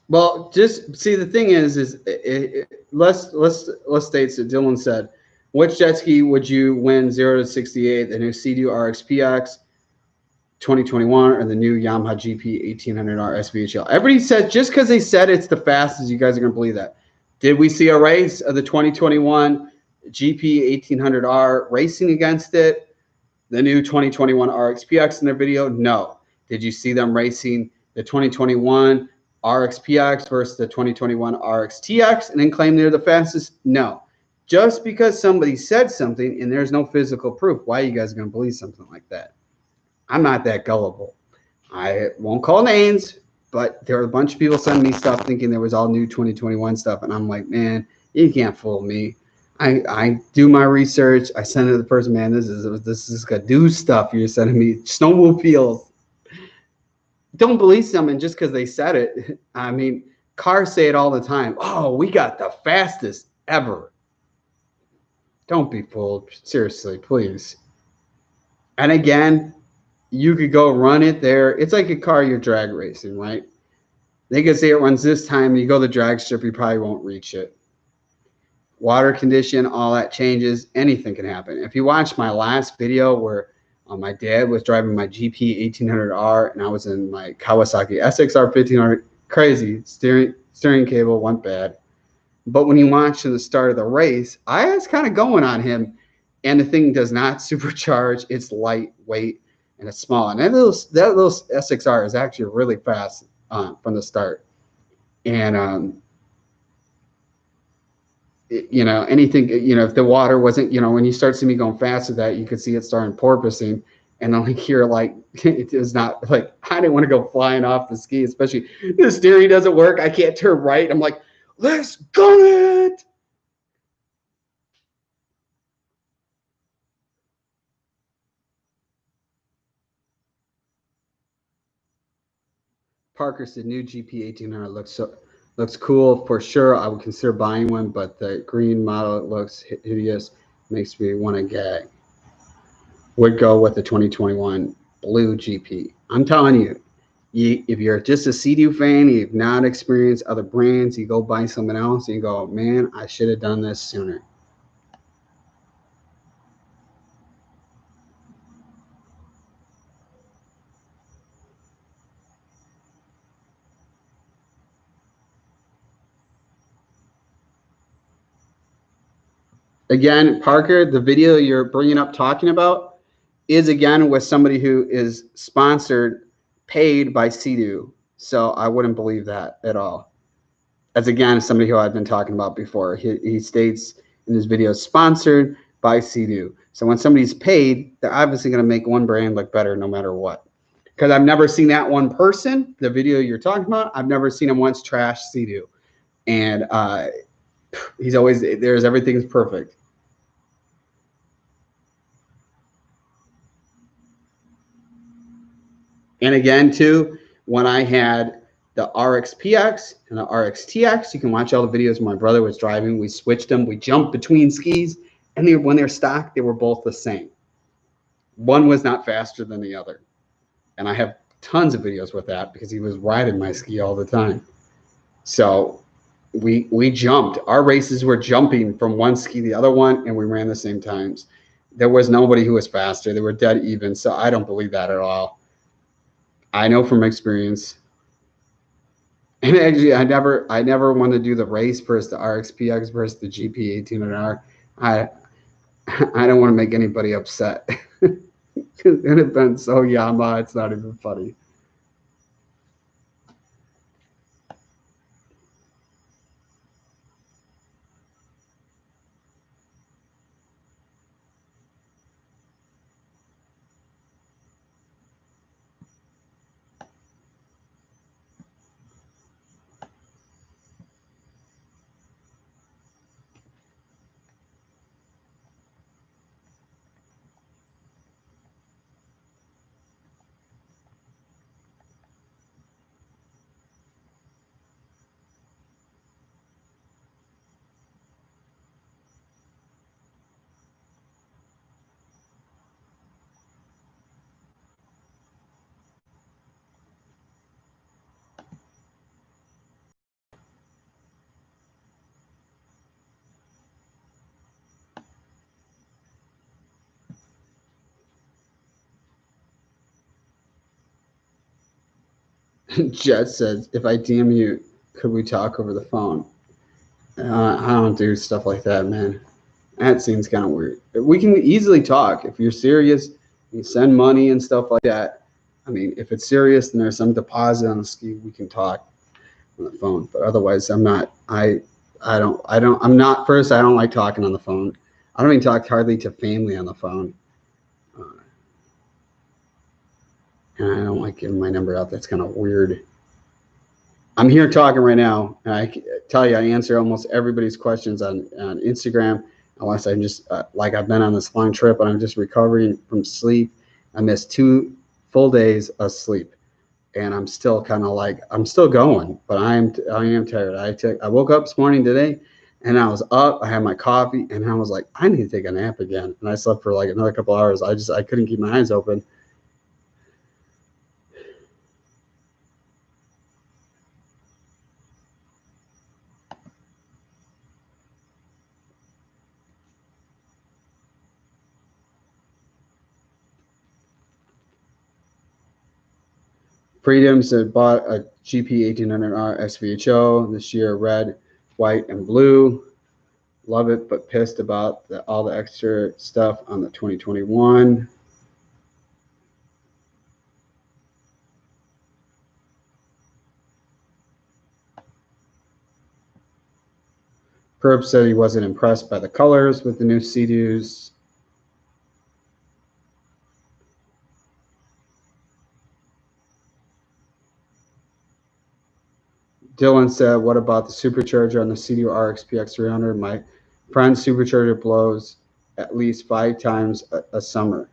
Well, just see, the thing is let's state that Dylan said, which jet ski would you win 0 to 68? The new Sea-Doo RxPX. 2021 or the new Yamaha GP 1800R SVHL. Everybody said, just because they said it's the fastest, you guys are going to believe that. Did we see a race of the 2021 GP 1800R racing against it? The new 2021 RXPX in their video? No. Did you see them racing the 2021 RXPX versus the 2021 Rxtx and then claim they're the fastest? No. Just because somebody said something and there's no physical proof, why are you guys going to believe something like that? I'm not that gullible. I won't call names, but there were a bunch of people sending me stuff thinking there was all new 2021 stuff, and I'm like, man, you can't fool me. I do my research. I send it to the person, man, this is new stuff you're sending me. Snowmobiles. Don't believe someone just because they said it. I mean, cars say it all the time. Oh, we got the fastest ever. Don't be fooled. Seriously, please. And again, you could go run it there. It's like a car you're drag racing, right? They could say it runs this time. You go to the drag strip, you probably won't reach it. Water condition, all that changes. Anything can happen. If you watch my last video where my dad was driving my GP 1800R and I was in my Kawasaki SXR 1500, crazy. Steering cable went bad. But when you watch the start of the race, I was kind of going on him, and the thing does not supercharge. It's lightweight and it's small. And that little SXR is actually really fast from the start. And anything, if the water wasn't, when you start seeing me going fast with that, you could see it starting porpoising. And then here, like, it is not like, I didn't want to go flying off the ski, especially the steering doesn't work. I can't turn right. I'm like, let's gun it. Parker said new GP 1800 looks cool for sure. I would consider buying one, but the green model looks hideous. Makes me want to gag. Would go with the 2021 blue GP. I'm telling you, if you're just a Sea-Doo fan, you've not experienced other brands, you go buy something else and you go, man, I should have done this sooner. Again, Parker, the video you're bringing up talking about is again with somebody who is sponsored, paid by Sea-Doo. So I wouldn't believe that at all. As again, somebody who I've been talking about before. He states in his video, sponsored by Sea-Doo. So when somebody's paid, they're obviously going to make one brand look better no matter what. Because I've never seen that one person, the video you're talking about, I've never seen him once trash Sea-Doo. And he's always, everything's perfect. And again, too, when I had the RXPX and the Rxtx, you can watch all the videos when my brother was driving. We switched them. We jumped between skis. And when they're stock, they were both the same. One was not faster than the other. And I have tons of videos with that because he was riding my ski all the time. So we jumped. Our races were jumping from one ski to the other one, and we ran the same times. There was nobody who was faster. They were dead even. So I don't believe that at all. I know from experience. And actually, I never want to do the race versus the RXPX versus the GP 1800R. I don't want to make anybody upset. It would have been so Yamaha, it's not even funny. Jet says, if I DM you, could we talk over the phone? I don't do stuff like that, man. That seems kind of weird. We can easily talk if you're serious. You send money and stuff like that. I mean, if it's serious and there's some deposit on the ski, we can talk on the phone. But otherwise, I'm not. I'm not. First, I don't like talking on the phone. I don't even talk hardly to family on the phone. And I don't like giving my number out. That's kind of weird. I'm here talking right now, and I tell you, I answer almost everybody's questions on Instagram, unless I'm just like I've been on this long trip and I'm just recovering from sleep. I missed 2 full days of sleep, and I'm still kind of like I'm still going, but I am tired. I woke up this morning today, and I was up. I had my coffee, and I was like, I need to take a nap again, and I slept for like another couple hours. I couldn't keep my eyes open. Freedoms had bought a GP 1800R SVHO this year, red, white, and blue. Love it, but pissed about all the extra stuff on the 2021. Herb said he wasn't impressed by the colors with the new Sea-Doos. Dylan said, what about the supercharger on the Sea-Doo Rxtx 300? My friend's supercharger blows at least 5 times a summer.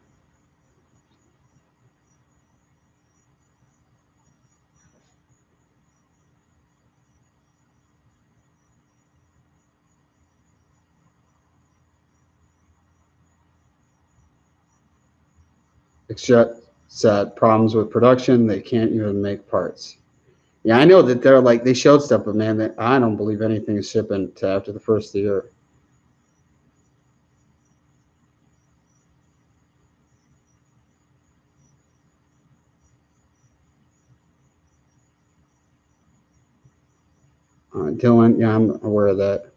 Except said problems with production. They can't even make parts. Yeah, I know that they're like, they showed stuff, but man, that I don't believe anything is shipping to after the first year. Dylan, yeah, I'm aware of that.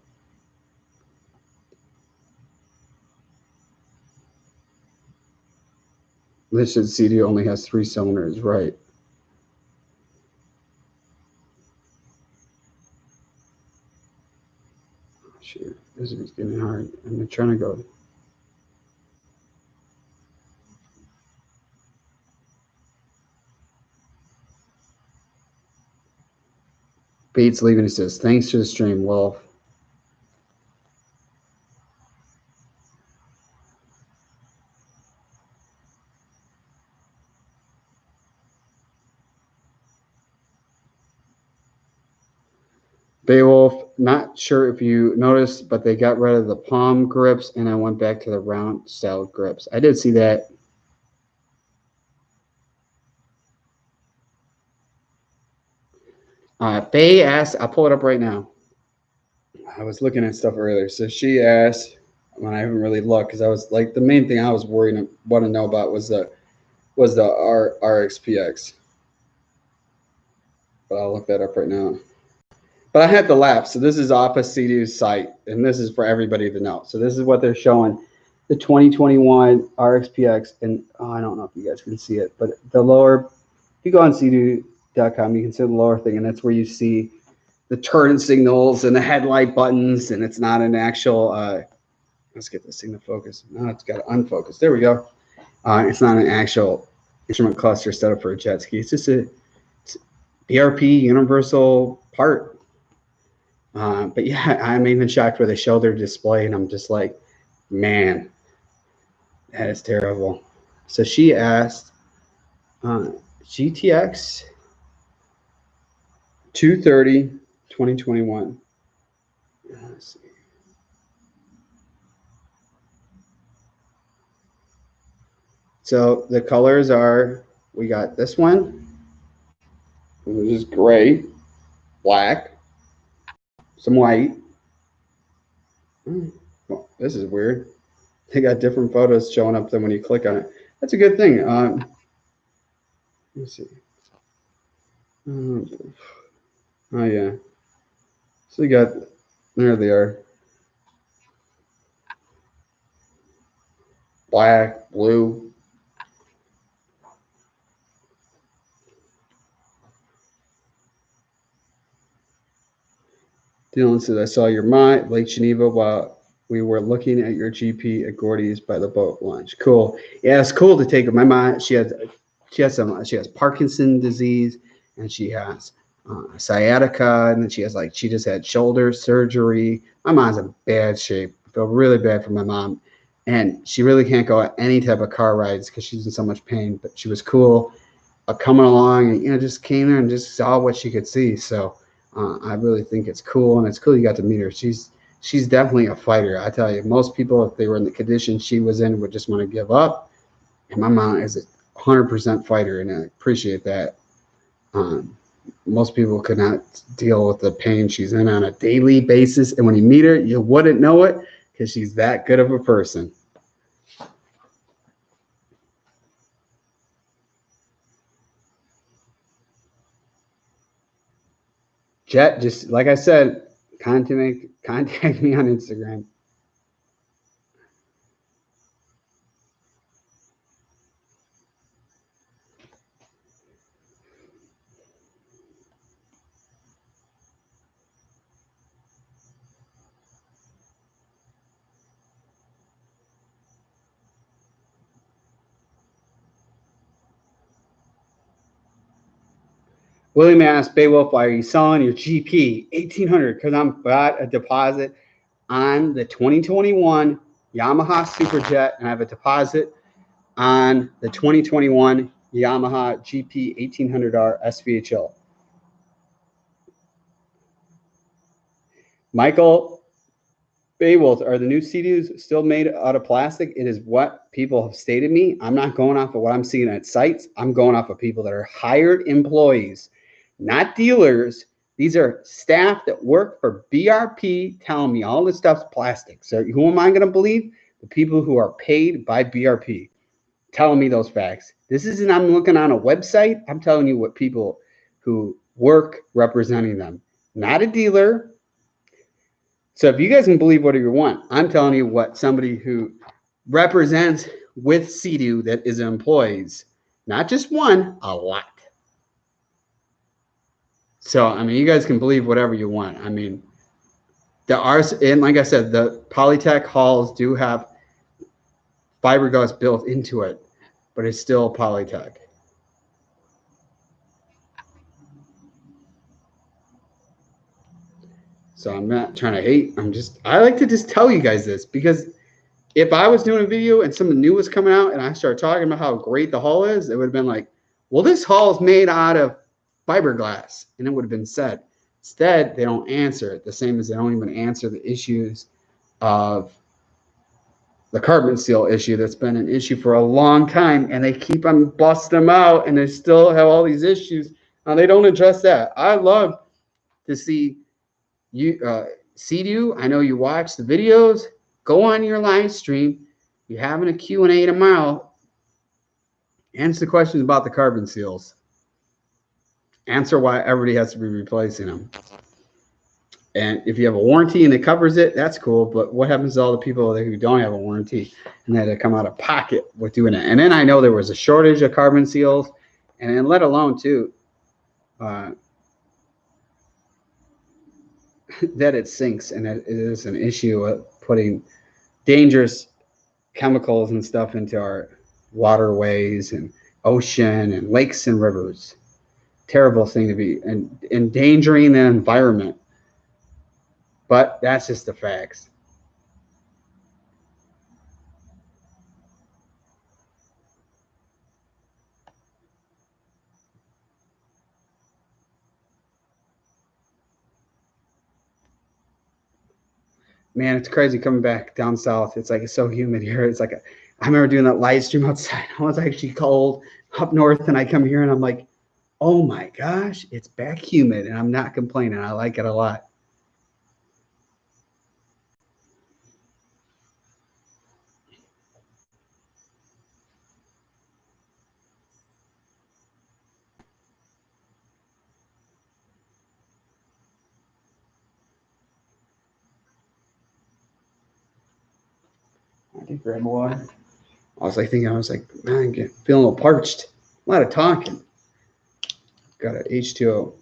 Listed CD only has 3 cylinders, right? Shoot, this is getting hard. I'm trying to go. Bates leaving. He says, thanks for the stream, Wolf. Beowulf, not sure if you noticed, but they got rid of the palm grips and I went back to the round style grips. I did see that. Faye asked, I'll pull it up right now. I was looking at stuff earlier. So she asked, when I haven't really looked, because I was like, the main thing I was worried want to know about was the Rxtx. But I'll look that up right now. But I had the lap. So this is off of Sea-Doo's site, and this is for everybody to know. So this is what they're showing. The 2021 Rxtx, and I don't know if you guys can see it, but the lower, if you go on Sea-Doo.com, you can see the lower thing, and that's where you see the turn signals and the headlight buttons, and it's not an actual, let's get this thing to focus. No, it's got to unfocus. There we go. It's not an actual instrument cluster set up for a jet ski. It's just a BRP universal part. But yeah, I'm even shocked where they show their display, and I'm just like, man, that is terrible. So she asked, GTX 230 2021. Let's see. So the colors are, we got this one, which is gray, black, some white. Well, this is weird. They got different photos showing up than when you click on it. That's a good thing. Let me see. Oh yeah. So you got, there they are. Black, blue. Dylan says, I saw your mom, Lake Geneva, while we were looking at your GP at Gordy's by the boat launch. Cool. Yeah, it's cool to take her. My mom, she has Parkinson's disease, and she has sciatica, and then she just had shoulder surgery. My mom's in bad shape. I feel really bad for my mom, and she really can't go on any type of car rides because she's in so much pain. But she was cool coming along, and just came there and just saw what she could see. So I really think it's cool, and it's cool you got to meet her. She's definitely a fighter. I tell you, most people, if they were in the condition she was in, would just want to give up. And my mom is a 100% fighter, and I appreciate that. Um, Most people could not deal with the pain she's in on a daily basis, and when you meet her, you wouldn't know it because she's that good of a person. Jet, just like I said, contact me on Instagram. William asked Beowulf, why are you selling your GP 1800? Because I'm got a deposit on the 2021 Yamaha Superjet, and I have a deposit on the 2021 Yamaha GP 1800R SVHL. Michael Beowulf, are the new CDs still made out of plastic? It is what people have stated to me. I'm not going off of what I'm seeing at sites. I'm going off of people that are hired employees, not dealers. These are staff that work for BRP telling me all this stuff's plastic. So who am I going to believe? The people who are paid by BRP telling me those facts. This isn't, I'm looking on a website. I'm telling you what people who work representing them, not a dealer. So if you guys can believe whatever you want, I'm telling you what somebody who represents with Sea-Doo that is employees, not just one, a lot. So, I mean, you guys can believe whatever you want. I mean, and like I said, the Polytech hulls do have fiberglass built into it, but it's still Polytech. So I'm not trying to hate. I like to just tell you guys this because if I was doing a video and something new was coming out and I started talking about how great the hull is, it would have been like, well, this hull is made out of fiberglass, and it would have been said. Instead, they don't answer it, the same as they don't even answer the issues of the carbon steel issue that's been an issue for a long time, and they keep on busting them out, and they still have all these issues. They don't address that. I love to see you see you. I know you watch the videos. Go on your live stream. You're having a Q&A tomorrow. Answer the questions about the carbon seals. Answer why everybody has to be replacing them. And if you have a warranty and it covers it, that's cool. But what happens to all the people who don't have a warranty and that come out of pocket with doing it? And then I know there was a shortage of carbon seals, and then let alone too that it sinks, and it is an issue of putting dangerous chemicals and stuff into our waterways and ocean and lakes and rivers. Terrible thing to be, and endangering the environment. But that's just the facts. Man, it's crazy coming back down south. It's like it's so humid here. I remember doing that live stream outside. I was actually cold up north, and I come here and I'm like, oh my gosh, it's back humid, and I'm not complaining. I like it a lot. did grab water. I was like, man, feeling a little parched. A lot of talking. Got an H2O.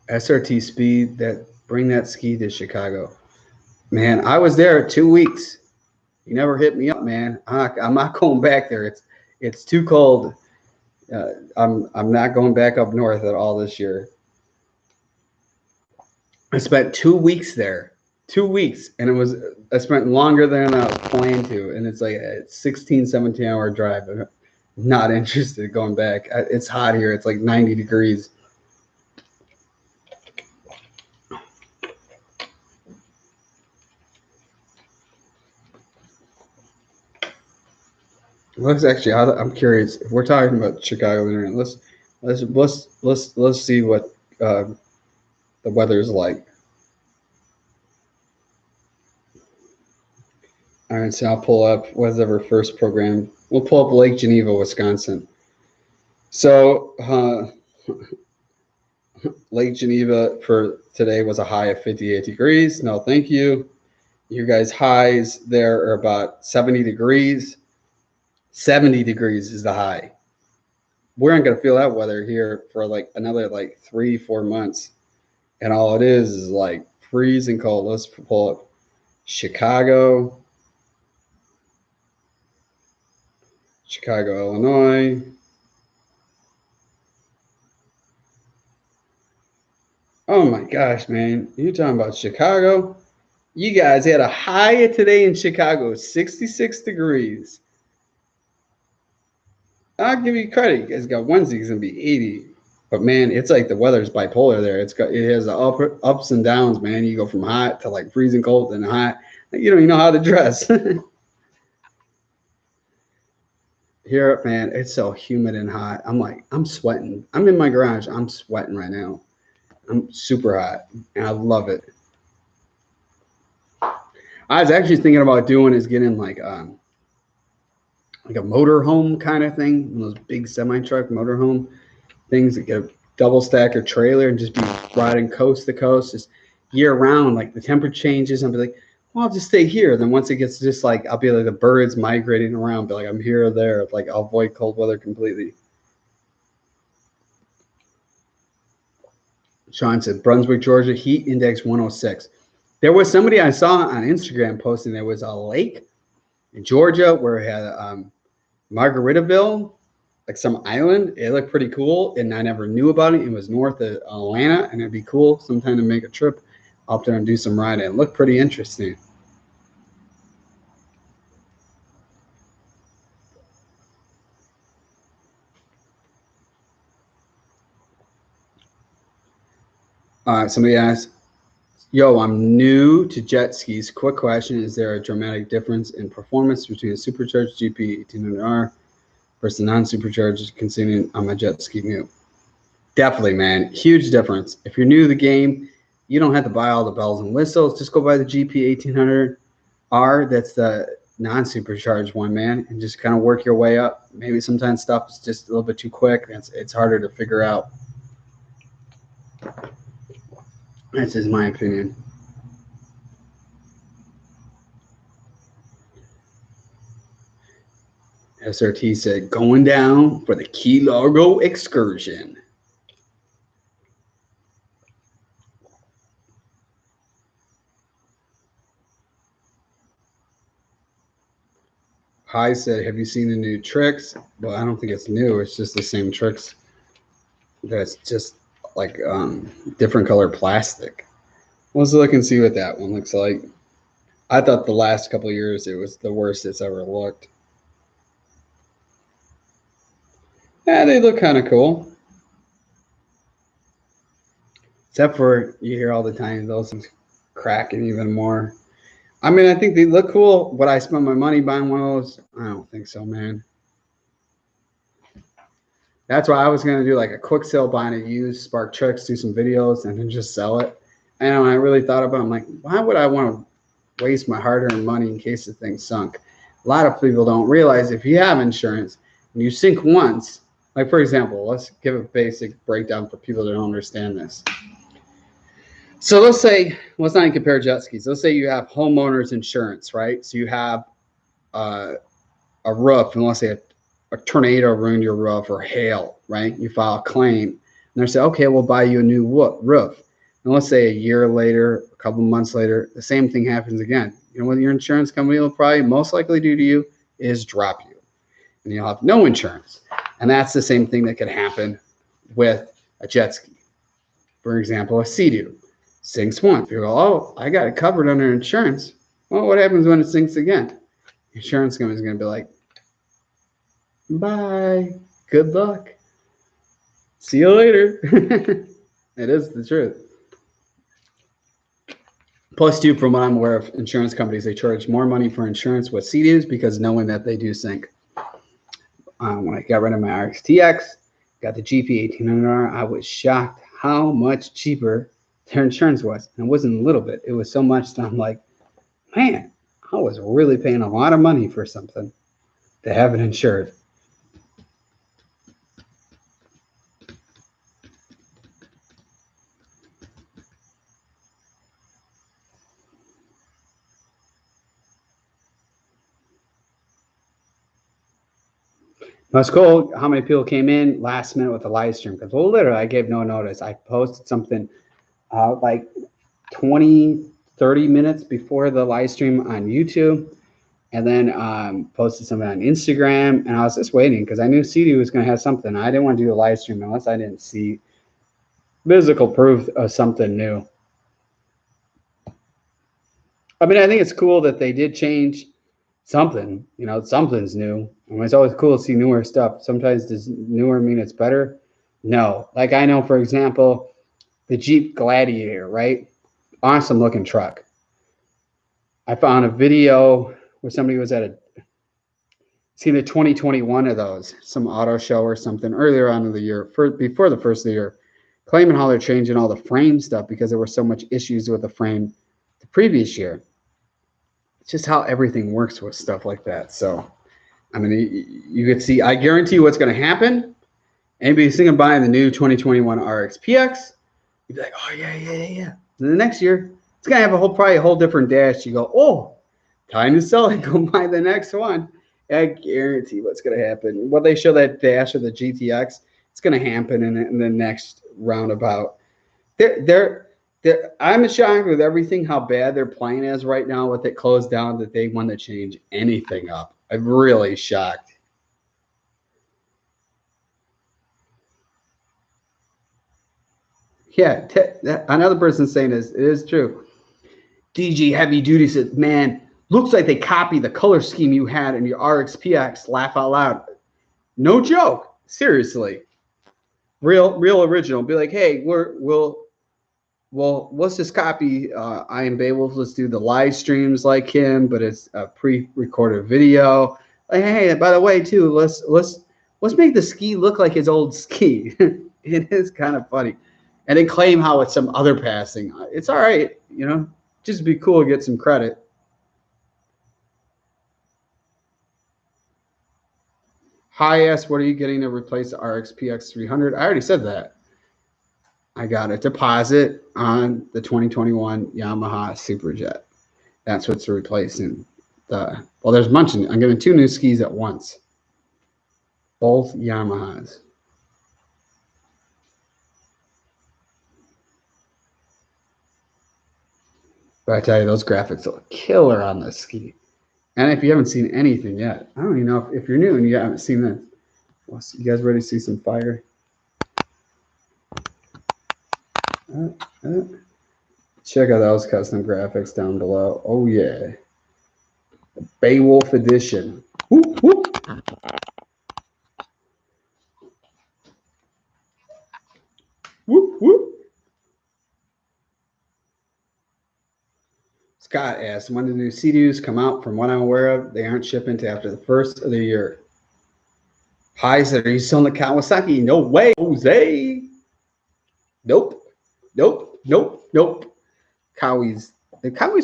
SRT speed, bring that ski to Chicago. Man, I was there 2 weeks. You never hit me up, man. I'm not going back there. It's too cold. I'm not going back up north at all this year. I spent 2 weeks there. 2 weeks, and I spent longer than I planned to, and it's like a 16, 17-hour drive. I'm not interested in going back. It's hot here. It's like 90 degrees. I'm curious if we're talking about Chicago. Let's see what the weather's like. All right, so I'll pull up whatever first program. We'll pull up Lake Geneva, Wisconsin. So Lake Geneva for today was a high of 58 degrees. No, thank you. You guys' highs there are about 70 degrees. 70 degrees is the high. We're not going to feel that weather here for like another 3-4 months. And all it is like freezing cold. Let's pull up Chicago, Illinois. Oh my gosh, man. You're talking about Chicago? You guys had a high today in Chicago, 66 degrees. I'll give you credit. You guys got Wednesday's going to be 80. But, man, it's like the weather's bipolar there. It has ups and downs, man. You go from hot to like freezing cold and hot. You don't even know how to dress. Here, man, it's so humid and hot. I'm sweating. I'm in my garage. I'm sweating right now. I'm super hot, and I love it. I was actually thinking about getting like a motorhome kind of thing, one of those big semi-truck motorhome things that get a double stacker trailer and just be riding coast to coast, just year round. Like the temperature changes, I'll be like, well, I'll just stay here. Then once it gets just like, I'll be like the birds migrating around, be like, I'm here or there. Like I'll avoid cold weather completely. Sean said, Brunswick, Georgia, heat index 106. There was somebody I saw on Instagram posting there was a lake in Georgia where it had Margaritaville, like some island. It looked pretty cool, and I never knew about it. It was north of Atlanta, and it'd be cool sometime to make a trip up there and do some riding. It looked pretty interesting. Somebody asked, yo, I'm new to jet skis. Quick question. Is there a dramatic difference in performance between a supercharged GP 1800R versus non-supercharged considering I'm a jet ski new? Definitely, man. Huge difference. If you're new to the game, you don't have to buy all the bells and whistles. Just go buy the GP 1800R. That's the non-supercharged one, man, and just kind of work your way up. Maybe sometimes stuff is just a little bit too quick. It's harder to figure out. That's just my opinion. SRT said, going down for the Key Largo excursion. Hi said, have you seen the new tricks? Well, I don't think it's new. It's just the same tricks. That's just like different color plastic. Let's look and see what that one looks like. I thought the last couple of years it was the worst it's ever looked. Yeah, they look kind of cool. Except for you hear all the time those things cracking even more. I mean, I think they look cool. Would I spend my money buying one of those? I don't think so, man. That's why I was going to do like a quick sale, buying a used Spark Trucks, do some videos, and then just sell it. And when I really thought about it, I'm like, why would I want to waste my hard-earned money in case the thing sunk? A lot of people don't realize if you have insurance and you sink once, like for example, let's give a basic breakdown for people that don't understand this. So let's say, let's not even compare jet skis. Let's say you have homeowners insurance, right? So you have a roof, and let's say a tornado ruined your roof or hail, right? You file a claim, and they say, okay, we'll buy you a new roof. And let's say a year later, a couple months later, the same thing happens again. You know what your insurance company will probably most likely do to you is drop you, and you'll have no insurance. And that's the same thing that could happen with a jet ski. For example, a Sea-Doo sinks once. You go, oh, I got it covered under insurance. Well, what happens when it sinks again? The insurance company is going to be like, bye, good luck, see you later. It is the truth. Plus, too, from what I'm aware of insurance companies, they charge more money for insurance with Sea-Doos because knowing that they do sink. When I got rid of my Rxtx, got the GP 1800R, I was shocked how much cheaper their insurance was. And it wasn't a little bit. It was so much that I'm like, man, I was really paying a lot of money for something to have it insured. That's cool. How many people came in last minute with the live stream? Because literally, I gave no notice. I posted something like 20, 30 minutes before the live stream on YouTube, and then posted something on Instagram. And I was just waiting because I knew CD was going to have something. I didn't want to do a live stream unless I didn't see physical proof of something new. I mean, I think it's cool that they did change something. You know, something's new. I mean, it's always cool to see newer stuff. Sometimes does newer mean it's better? No. Like I know, for example, the Jeep Gladiator, right? Awesome looking truck. I found a video where somebody was at seen a 2021 of those, some auto show or something earlier on in the year, before the first of the year, claiming how they're changing all the frame stuff because there were so much issues with the frame the previous year. It's just how everything works with stuff like that. So, I mean, you could see, I guarantee you what's going to happen. Anybody's thinking of buying the new 2021 Rxtx, you'd be like, oh, yeah. And the next year, it's going to have probably a whole different dash. You go, oh, time to sell it. Go buy the next one. I guarantee what's going to happen. What they show that dash of the GTX, it's going to happen in the next roundabout. I'm shocked with everything how bad their plane is right now with it closed down that they want to change anything up. I'm really shocked. Yeah, another person saying this, it is true. DG Heavy Duty says, man, looks like they copied the color scheme you had in your RXPX. Laugh out loud. No joke. Seriously. Real original. Be like, hey, let's just copy Ian Babel. Let's do the live streams like him, but it's a pre-recorded video. Like, hey, by the way, too, let's make the ski look like his old ski. It is kind of funny. And then claim how it's some other passing. It's all right, you know. Just be cool to get some credit. Hi, asked, what are you getting to replace the RXPX 300? I already said that. I got a deposit on the 2021 Yamaha Superjet. That's what's replacing the. Well, there's a bunch. I'm getting 2 new skis at once. Both Yamahas. But I tell you, those graphics look killer on this ski. And if you haven't seen anything yet, I don't even know if you're new and you haven't seen this. Well, you guys ready to see some fire? Check out those custom graphics down below. Oh, yeah. The Beowulf Edition. Whoop, whoop. Whoop, whoop. Scott asked, when do the new Sea-Doos come out? From what I'm aware of, they aren't shipping until after the first of the year. Hi, said, are you selling the Kawasaki? No way, Jose. Nope. Kawai's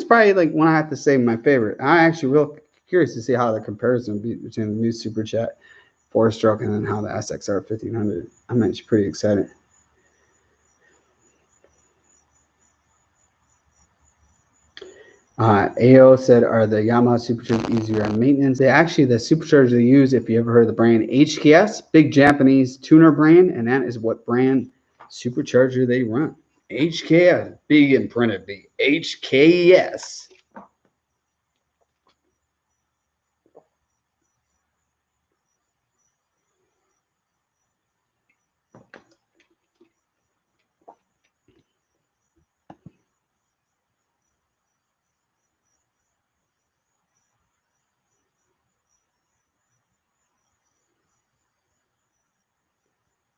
probably like one I have to say my favorite. I'm actually real curious to see how the comparison be between the new Supercharged 4-stroke and then how the SXR 1500. I'm actually pretty excited. AO said, are the Yamaha Supercharged easier on maintenance? They actually, the Supercharged they use, if you ever heard of the brand HKS, big Japanese tuner brand, and that is what brand Supercharger they run. HKS, big and printed B. HKS.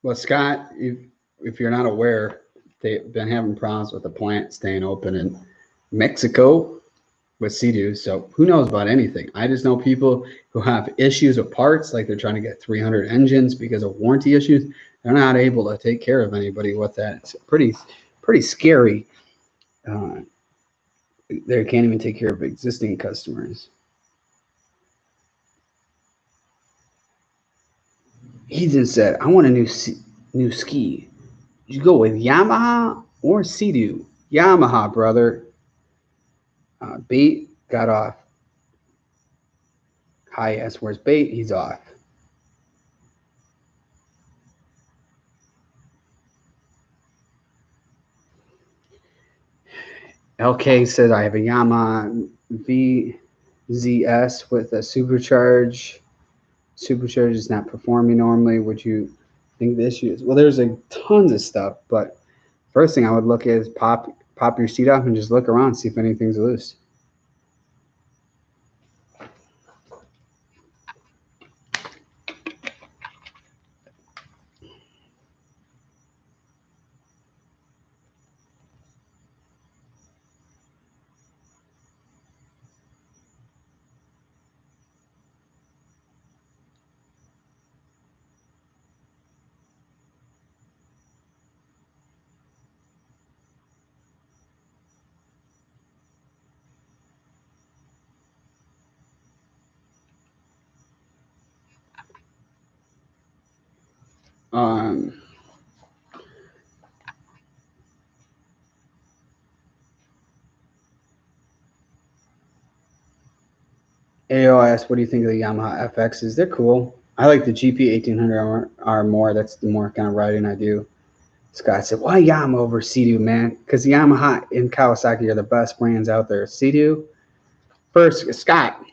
Well, Scott, if you're not aware, they've been having problems with the plant staying open in Mexico with Sea-Doo. So who knows about anything? I just know people who have issues with parts, like they're trying to get 300 engines because of warranty issues. They're not able to take care of anybody with that. It's pretty scary. They can't even take care of existing customers. He just said, "I want a new ski. You go with Yamaha or Sea-Doo? Yamaha, brother." Bait got off. Hi, S. Where's Bait? He's off. LK said, I have a Yamaha VZS with a supercharge. Supercharge is not performing normally. Would you think the issue is? Well, there's tons of stuff, but first thing I would look at is pop your seat off and just look around, see if anything's loose. Um, AOS, what do you think of the Yamaha FXs? They're cool. I like the GP 1800R more. That's the more kind of riding I do. Scott said, why Yamaha over Sea-Doo, man? Because Yamaha and Kawasaki are the best brands out there. Sea-Doo, first, Scott,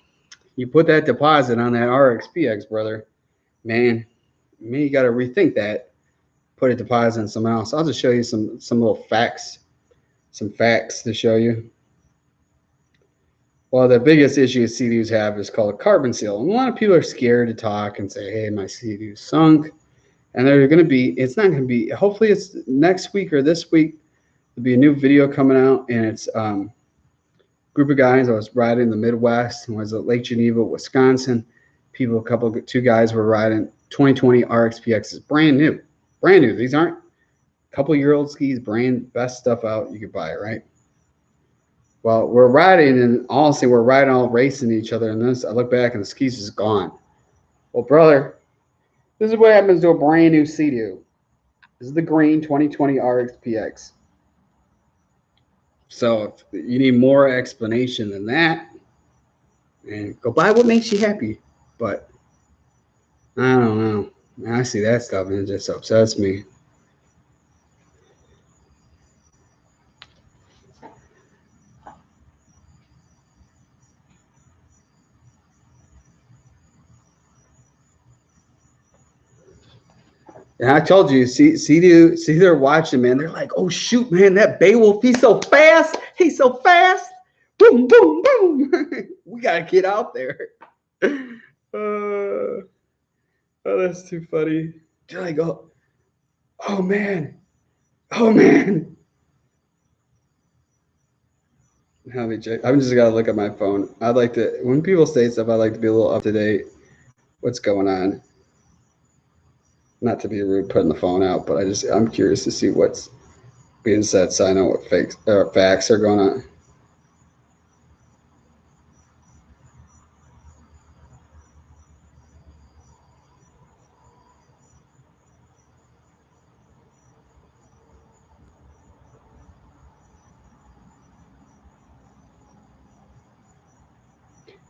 you put that deposit on that RXPX, brother. Man, you got to rethink that. Put a deposit on someone else. I'll just show you some little facts, some facts to show you. Well, the biggest issue Sea-Doos have is called a carbon seal. And a lot of people are scared to talk and say, hey, my Sea-Doo sunk. And they're going to be, it's not going to be, hopefully it's next week or this week. There'll be a new video coming out, and it's group of guys. I was riding in the Midwest and was at Lake Geneva, Wisconsin. Two guys were riding 2020 RXPXs, brand new. These aren't a couple-year-old skis, brand best stuff out you could buy, right? Well, we're riding, and honestly, we're riding all racing each other. And this, I look back, and the skis is gone. Well, brother, this is what happens to a brand new Sea-Doo. This is the green 2020 RXPX. So if you need more explanation than that, and go buy what makes you happy. But I don't know. I see that stuff and it just upsets me. And I told you, see, they're watching, man. They're like, oh shoot, man, that Beowulf, he's so fast. He's so fast. Boom, boom, boom. We gotta get out there. Oh, that's too funny. They're like, oh man, oh man. Let me check. I'm just gotta look at my phone. I'd like to, when people say stuff, I like to be a little up to date. What's going on? Not to be rude, putting the phone out, but I'm curious to see what's being said, so I know what facts are going on.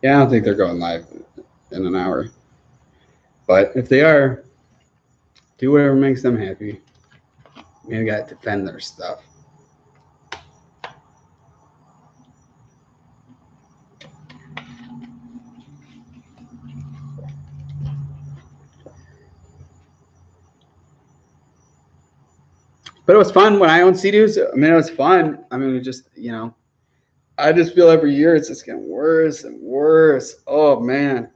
Yeah, I don't think they're going live in an hour. But if they are, do whatever makes them happy. Maybe got to defend their stuff. But it was fun when I owned CDs. I mean, it was fun. I mean, it just, I just feel every year it's just getting worse and worse. Oh, man.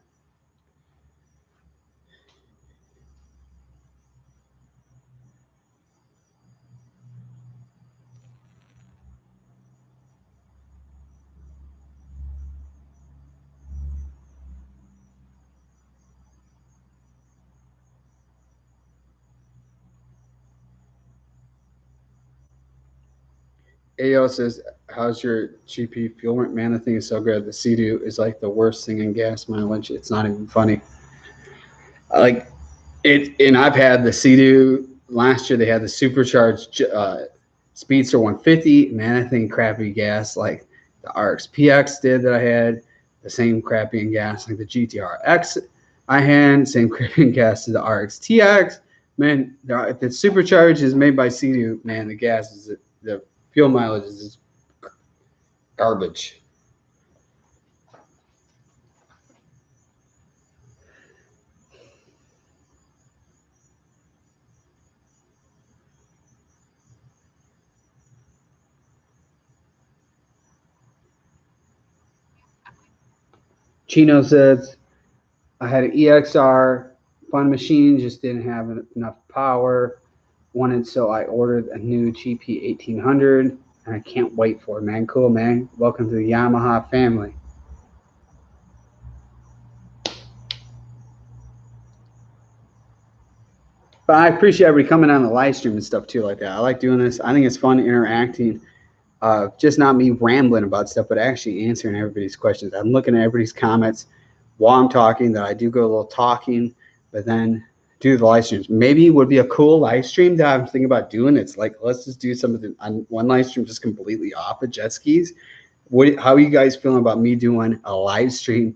AO says, how's your GP fuel? Man, the thing is so good. The CDU is like the worst thing in gas mileage. It's not even funny. Like it, and I've had the CDU last year. They had the supercharged Speedster 150. Man, I think crappy gas like the Rxtx did that I had. The same crappy in gas like the GTRX I had. Same crappy in gas to the Rxtx. Man, if it's supercharged is made by CDU, man, the gas is the fuel mileage is just garbage. Chino says, I had an EXR, fun machine, just didn't have enough power. Wanted, so I ordered a new GP 1800, and I can't wait for it, man. Cool, man. Welcome to the Yamaha family. But I appreciate everybody coming on the live stream and stuff too, like that. I like doing this. I think it's fun interacting. Just not me rambling about stuff, but actually answering everybody's questions. I'm looking at everybody's comments while I'm talking. That I do go a little talking, but then do the live streams. Maybe it would be a cool live stream that I'm thinking about doing. It's like, let's just do something on one live stream just completely off of jet skis. How are you guys feeling about me doing a live stream?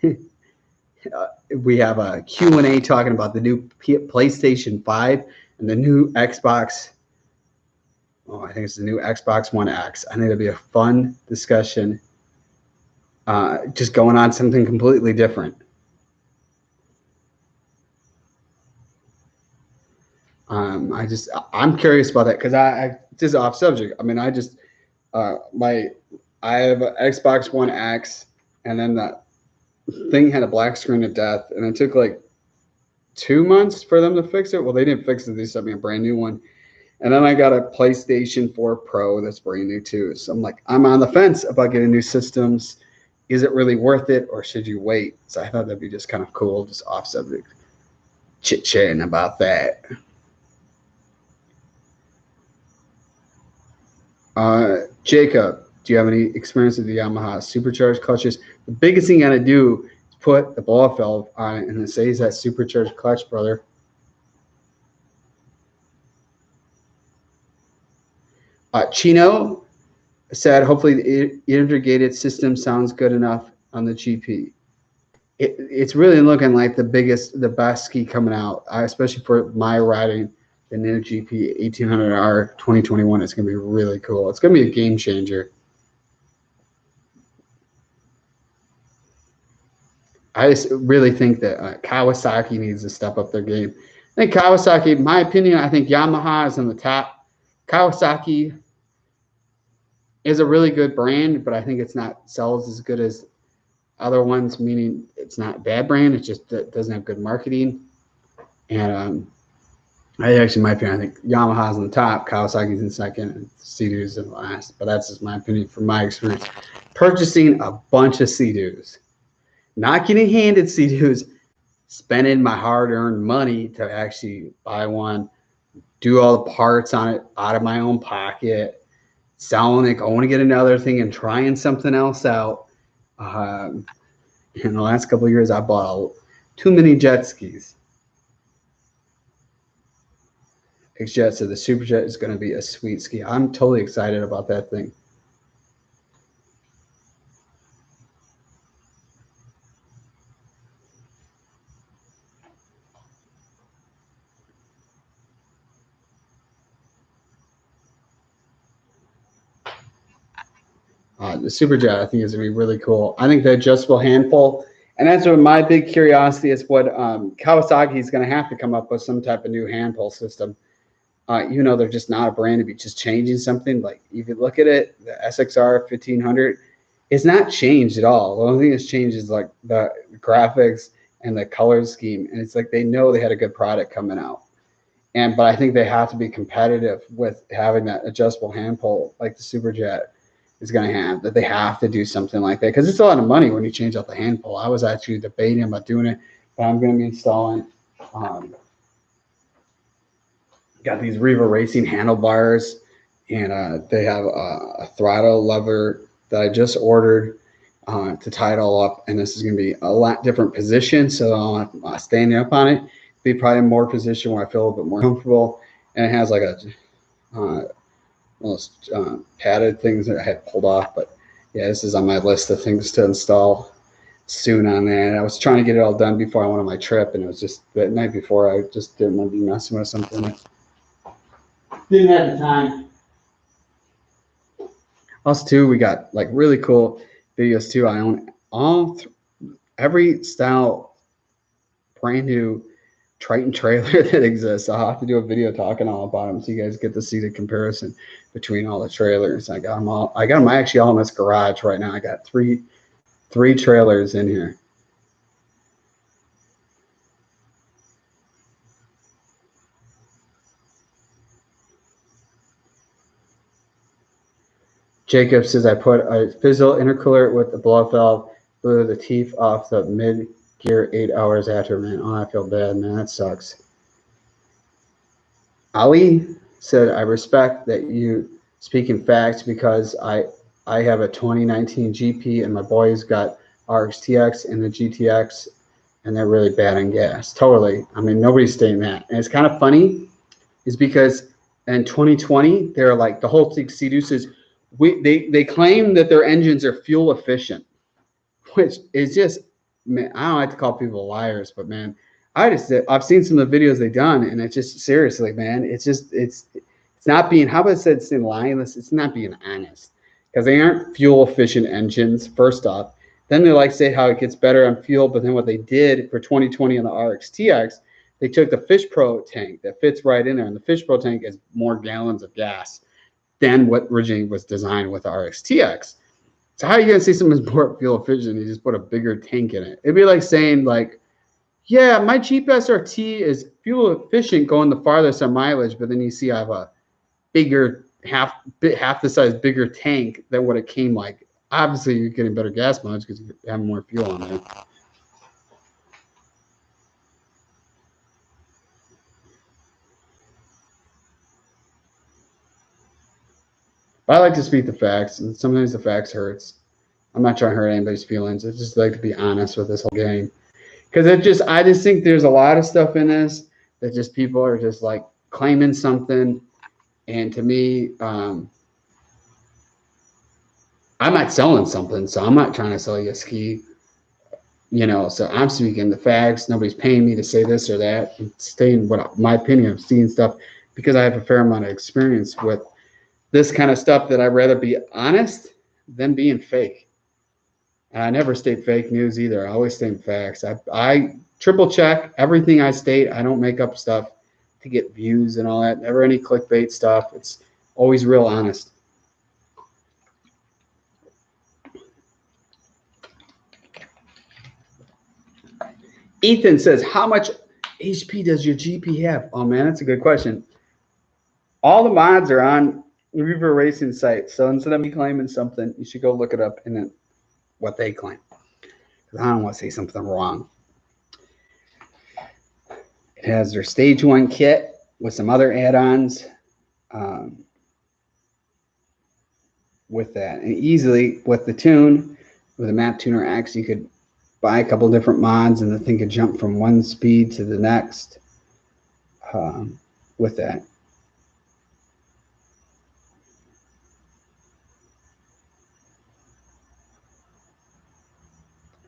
We have a Q&A talking about the new PlayStation 5 and the new Xbox. Oh, I think it's the new Xbox One X. I think it'll be a fun discussion. Just going on something completely different. I'm curious about that because I just off subject. I mean, I have an Xbox One X, and then that thing had a black screen of death, and it took like 2 months for them to fix it. Well, they didn't fix it. They sent me a brand new one. And then I got a PlayStation 4 Pro that's brand new too. So I'm like, I'm on the fence about getting new systems. Is it really worth it, or should you wait? So I thought that'd be just kind of cool, just off subject, chit-chatting about that. Jacob, do you have any experience with the Yamaha supercharged clutches? The biggest thing you gotta do is put the ball valve on it and it says that supercharged clutch, brother. Chino said, hopefully the integrated system sounds good enough on the GP. It's really looking like the best ski coming out, especially for my riding. The new GP 1800R 2021 is going to be really cool. It's going to be a game changer. I just really think that Kawasaki needs to step up their game. I think Kawasaki, in my opinion, I think Yamaha is on the top. Kawasaki is a really good brand, but I think it's not sells as good as other ones, meaning it's not a bad brand. It just doesn't have good marketing. And in my opinion, I think Yamaha's on the top, Kawasaki's in second, and Sea-Doo's in last. But that's just my opinion from my experience. Purchasing a bunch of Sea-Doos, not getting handed Sea-Doos, spending my hard-earned money to actually buy one, do all the parts on it out of my own pocket, selling it, going to get another thing, and trying something else out. In the last couple of years, I bought too many jet skis. Xjet said the Superjet is going to be a sweet ski. I'm totally excited about that thing. the Superjet, I think, is going to be really cool. I think the adjustable handful, and that's what my big curiosity is, what Kawasaki is going to have to come up with some type of new hand pull system. You know, they're just not a brand to be just changing something. Like, if you look at it, the SXR 1500 is not changed at all. The only thing that's changed is like the graphics and the color scheme. And it's like they know they had a good product coming out. But I think they have to be competitive with having that adjustable hand pull like the Superjet is going to have, that they have to do something like that, because it's a lot of money when you change out the hand pull. I was actually debating about doing it, but I'm going to be installing got these Riva Racing handlebars, and they have a throttle lever that I just ordered to tie it all up. And this is going to be a lot different position, so I'm standing up on it. Be probably in more position where I feel a little bit more comfortable. And it has like a those padded things that I had pulled off. But yeah, this is on my list of things to install soon on that. I was trying to get it all done before I went on my trip, and it was just the night before. I just didn't want to be messing with something. Didn't have the time. Also, too, we got like really cool videos too. I own every style brand new Triton trailer that exists. I'll have to do a video talking all about them so you guys get to see the comparison between all the trailers. I got them all. I got them actually all in this garage right now. I got three trailers in here. Jacob says, I put a fizzle intercooler with the blow valve, blew the teeth off the mid gear 8 hours after. Man, oh, I feel bad, man. That sucks. Ali said, I respect that you speak in facts, because I have a 2019 GP and my boys got Rxtx and the GTX, and they're really bad on gas. Totally. I mean, nobody's saying that. And it's kind of funny is because in 2020, they're like, the whole thing, Sea-Doo says, they claim that their engines are fuel efficient, which is just, man, I don't like to call people liars, but man, I've seen some of the videos they've done, and it's just, seriously, man, it's not being, how about I said, it's lying, it's not being honest, because they aren't fuel efficient engines, first off. Then they like say how it gets better on fuel, but then what they did for 2020 on the Rxtx, they took the Fish Pro tank that fits right in there, and the Fish Pro tank is more gallons of gas than what originally was designed with the Rxtx. So how are you going to see something's more fuel efficient? You just put a bigger tank in it. It'd be like saying, like, yeah, my Jeep SRT is fuel efficient going the farthest on mileage, but then you see I have a bigger, half the size bigger tank than what it came like. Obviously, you're getting better gas mileage because you have more fuel on there. But I like to speak the facts, and sometimes the facts hurts. I'm not trying to hurt anybody's feelings. I just like to be honest with this whole game, because I just think there's a lot of stuff in this that just people are just like claiming something, and to me, I'm not selling something, so I'm not trying to sell you a ski, you know. So I'm speaking the facts. Nobody's paying me to say this or that. I'm stating what my opinion of seeing stuff, because I have a fair amount of experience with this kind of stuff, that I'd rather be honest than being fake. And I never state fake news either. I always state facts. I triple check everything I state. I don't make up stuff to get views and all that. Never any clickbait stuff. It's always real honest. Ethan says, how much HP does your GP have? Oh man, that's a good question. All the mods are on Riva Racing site. So instead of me claiming something, you should go look it up and then what they claim. Because I don't want to say something wrong. It has their stage 1 kit with some other add-ons with that. And easily with the tune, with the Map Tuner X, you could buy a couple different mods and the thing could jump from one speed to the next with that.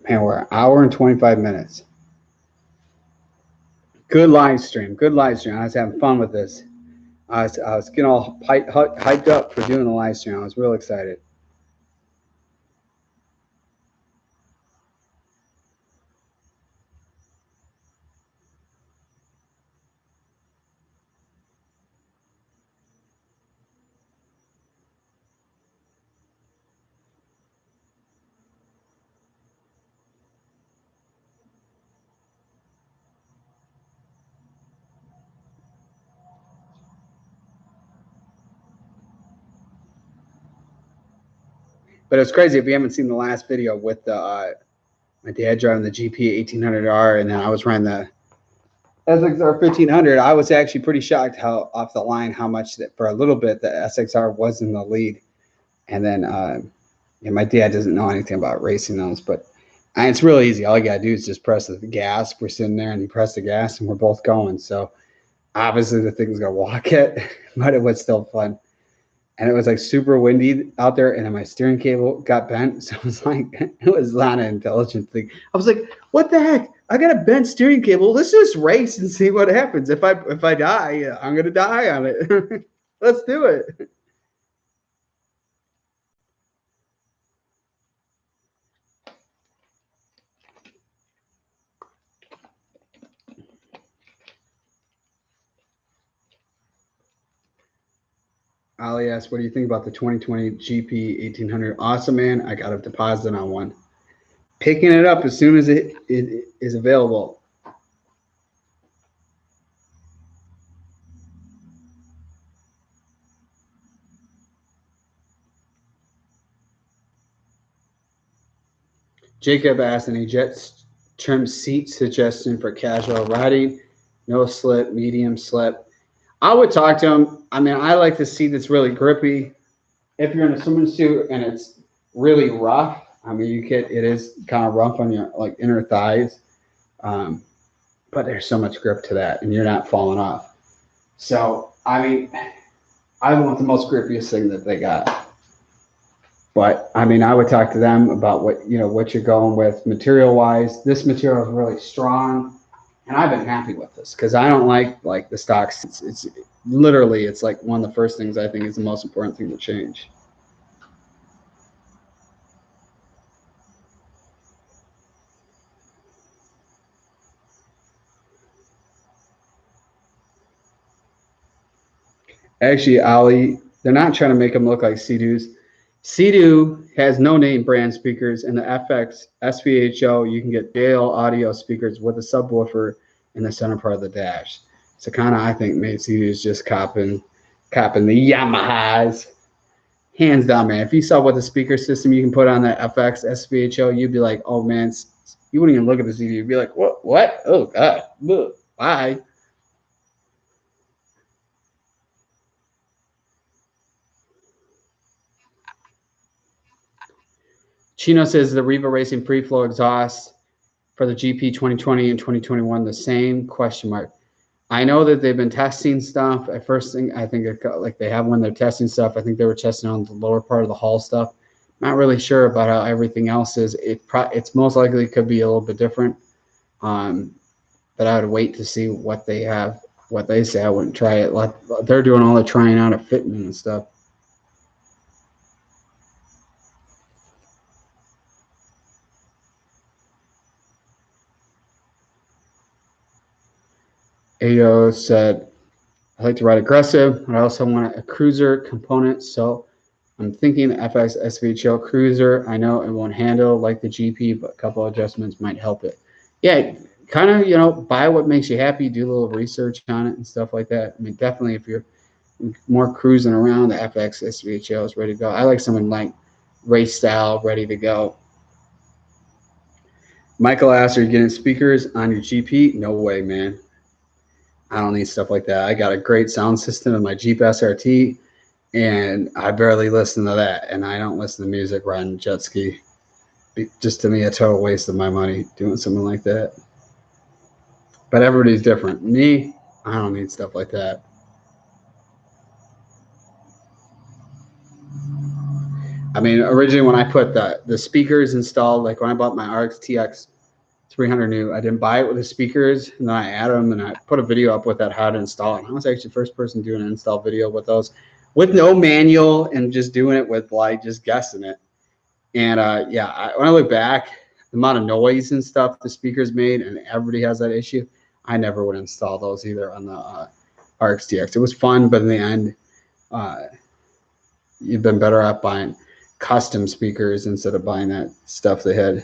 Man, we're an hour and 25 minutes. Good live stream. Good live stream. I was having fun with this. I was getting all hyped up for doing the live stream. I was real excited. But it's crazy if you haven't seen the last video with the my dad driving the GP 1800R, and then I was running the SXR 1500. I was actually pretty shocked how off the line how much that for a little bit the SXR was in the lead. And then yeah, my dad doesn't know anything about racing those, but it's really easy. All you gotta do is just press the gas. We're sitting there and you press the gas and we're both going. So obviously the thing's gonna walk it, but it was still fun. And it was like super windy out there, and then my steering cable got bent. So it was like, it was not an intelligent thing. I was like, what the heck? I got a bent steering cable. Let's just race and see what happens. If I die, I'm gonna die on it. Let's do it. Ali asked, what do you think about the 2020 GP 1800? Awesome, man. I got a deposit on one. Picking it up as soon as it is available. Jacob asked, any jet trim seat suggestion for casual riding? No slip, medium slip. I would talk to him. I mean, I like the seat that's really grippy. If you're in a swimming suit and it's really rough, I mean, it is kind of rough on your like inner thighs, but there's so much grip to that, and you're not falling off. So, I mean, I want the most grippiest thing that they got. But I mean, I would talk to them about what you're going with material wise. This material is really strong, and I've been happy with this because I don't like the stocks. It's literally, it's like one of the first things I think is the most important thing to change. Actually, Ali, they're not trying to make them look like Sea-Doos. Sea-Doo has no name brand speakers, and the FX SVHO, you can get JL audio speakers with a subwoofer in the center part of the dash. So kind of, I think, made Sea-Doos just copping the Yamahas. Hands down, man. If you saw what the speaker system you can put on that FX SVHO, you'd be like, oh, man, you wouldn't even look at the CD. You'd be like, what? Oh, God. Bye. Chino says the Riva Racing pre-flow exhaust for the GP 2020 and 2021 the same? Question mark. I know that they've been testing stuff. At first thing, I think like they have when they're testing stuff. I think they were testing on the lower part of the hull stuff. Not really sure about how everything else is. It's most likely could be a little bit different. But I would wait to see what they have, what they say. I wouldn't try it. Like they're doing all the trying out of fitting and stuff. AO said, I like to ride aggressive, but I also want a cruiser component. So I'm thinking FX SVHL cruiser. I know it won't handle like the GP, but a couple of adjustments might help it. Yeah, kind of, buy what makes you happy, do a little research on it and stuff like that. I mean, definitely if you're more cruising around, the FX SVHL is ready to go. I like someone like race style, ready to go. Michael asked, are you getting speakers on your GP? No way, man. I don't need stuff like that. I got a great sound system in my Jeep SRT, and I barely listen to that. And I don't listen to music riding jet ski. Just to me, a total waste of my money doing something like that. But everybody's different. Me, I don't need stuff like that. I mean, originally when I put the speakers installed, like when I bought my Rxtx 300 new, I didn't buy it with the speakers, and then I added them, and I put a video up with that how to install it. And I was actually the first person doing an install video with those, with no manual, and just doing it with like just guessing it. And yeah, when I look back, the amount of noise and stuff the speakers made, and everybody has that issue. I never would install those either on the Rxtx. It was fun, but in the end, you've been better off buying custom speakers instead of buying that stuff they had.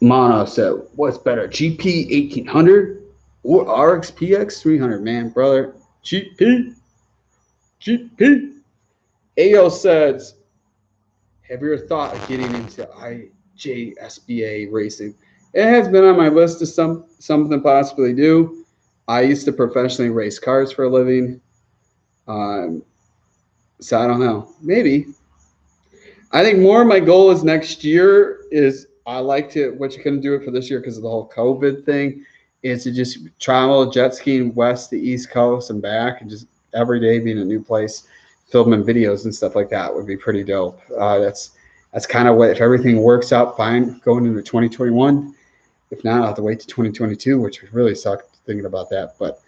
Mono said, what's better, GP 1800 Or RXPX 300, man, brother. GP. GP. AO says, have you ever thought of getting into IJSBA racing? It has been on my list of something to possibly do. I used to professionally race cars for a living. Um, so I don't know. Maybe. I think more of my goal is next year is I like to, which I couldn't do it for this year because of the whole COVID thing, is to just travel jet skiing west to East Coast and back and just every day being a new place, filming videos and stuff like that would be pretty dope. That's kind of what, if everything works out fine going into 2021. If not, I'll have to wait to 2022, which would really suck thinking about that. But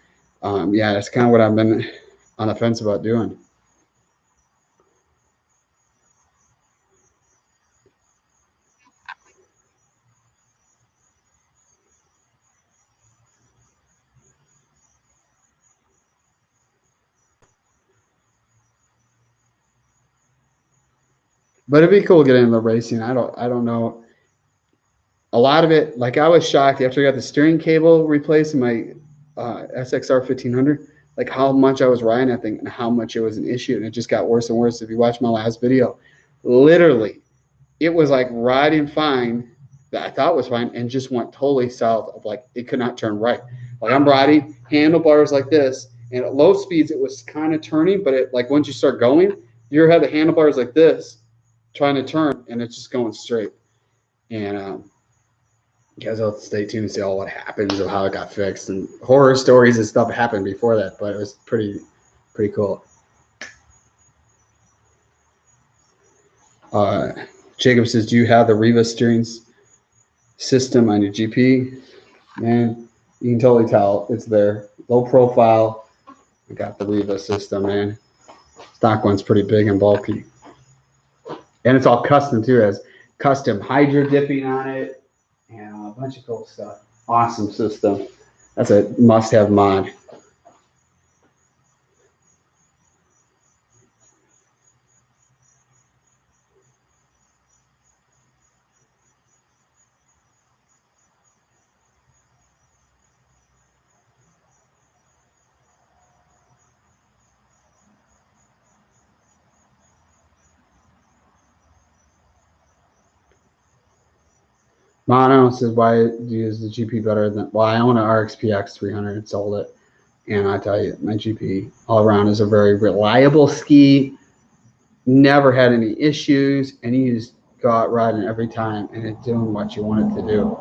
yeah, that's kind of what I've been on the fence about doing. But it'd be cool getting into racing. I don't know. A lot of it, like I was shocked after I got the steering cable replaced in my SXR 1500, like how much I was riding that thing and how much it was an issue. And it just got worse and worse. If you watch my last video, literally, it was like riding fine that I thought was fine and just went totally south of like it could not turn right. Like I'm riding handlebars like this, and at low speeds it was kind of turning, but it like once you start going, you have the handlebars like this trying to turn, and it's just going straight. And you guys will stay tuned to see all what happens or how it got fixed and horror stories and stuff happened before that, but it was pretty cool. Uh, Jacob says, "Do you have the Riva steering system on your GP?" Man, you can totally tell it's there. Low profile. We got the Riva system, man. Stock one's pretty big and bulky, and it's all custom too. It has custom hydro dipping on it and a bunch of cool stuff. Awesome system. That's a must-have mod. Mono says, "Why do you use the GP better than?" Well, I own an RXPX 300 and sold it, and I tell you, my GP all around is a very reliable ski. Never had any issues, and you just go out riding every time, and it's doing what you want it to do.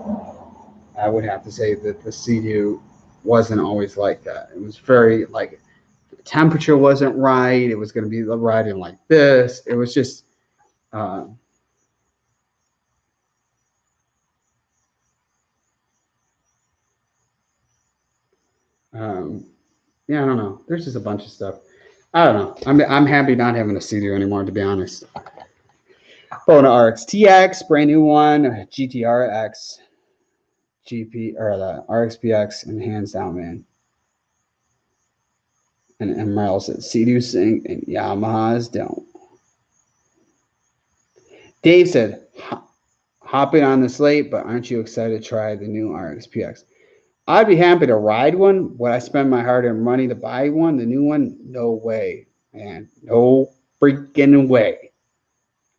I would have to say that the Sea-Doo wasn't always like that. It was very like the temperature wasn't right. It was going to be riding like this. It was just. Uh, um, yeah, I don't know. There's just a bunch of stuff. I don't know. I'm happy not having a Sea-Doo anymore, to be honest. Bona Rxtx, brand new one, GTRX, GP or the RXPX, and hands down, man. And Miles said Sea-Doo sing and Yamahas don't. Dave said, hopping on this late, but aren't you excited to try the new RXPX? I'd be happy to ride one. Would I spend my hard-earned money to buy one? The new one? No way, man. No freaking way.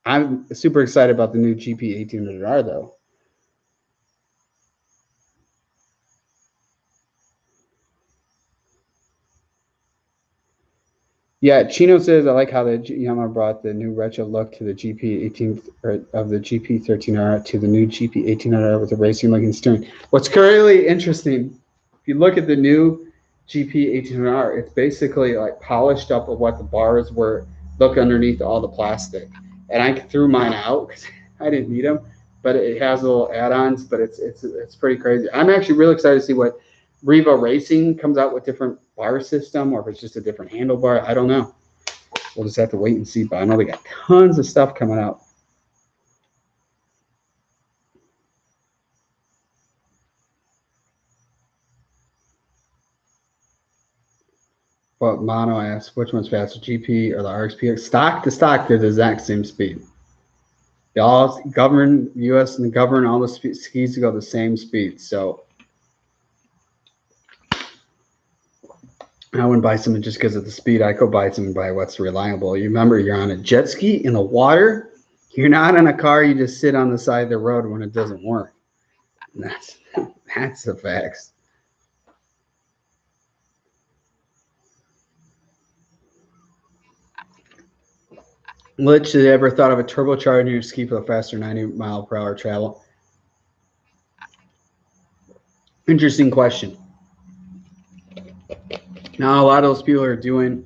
I'm super excited about the new GP 1800R, though. Yeah, Chino says, I like how the Yamaha brought the new retro look to the GP 18 or of the GP 13R to the new GP 1800R with the racing looking steering. What's really interesting, if you look at the new GP 1800R, it's basically like polished up of what the bars were. Look underneath all the plastic, and I threw mine out because I didn't need them. But it has little add-ons, but it's pretty crazy. I'm actually really excited to see what Riva Racing comes out with different bar system, or if it's just a different handlebar. I don't know. We'll just have to wait and see. But I know they got tons of stuff coming out. But Mono asks, which one's faster, GP or the RXP? Stock to stock, they're the exact same speed. They all govern US and govern all the skis to go the same speed. So I wouldn't buy something just because of the speed. I go buy something by what's reliable. You remember, you're on a jet ski in the water. You're not in a car. You just sit on the side of the road when it doesn't work. And that's the facts. Lich, have you ever thought of a turbocharger in your ski for the faster 90-mile-per-hour travel? Interesting question. Now, a lot of those people are doing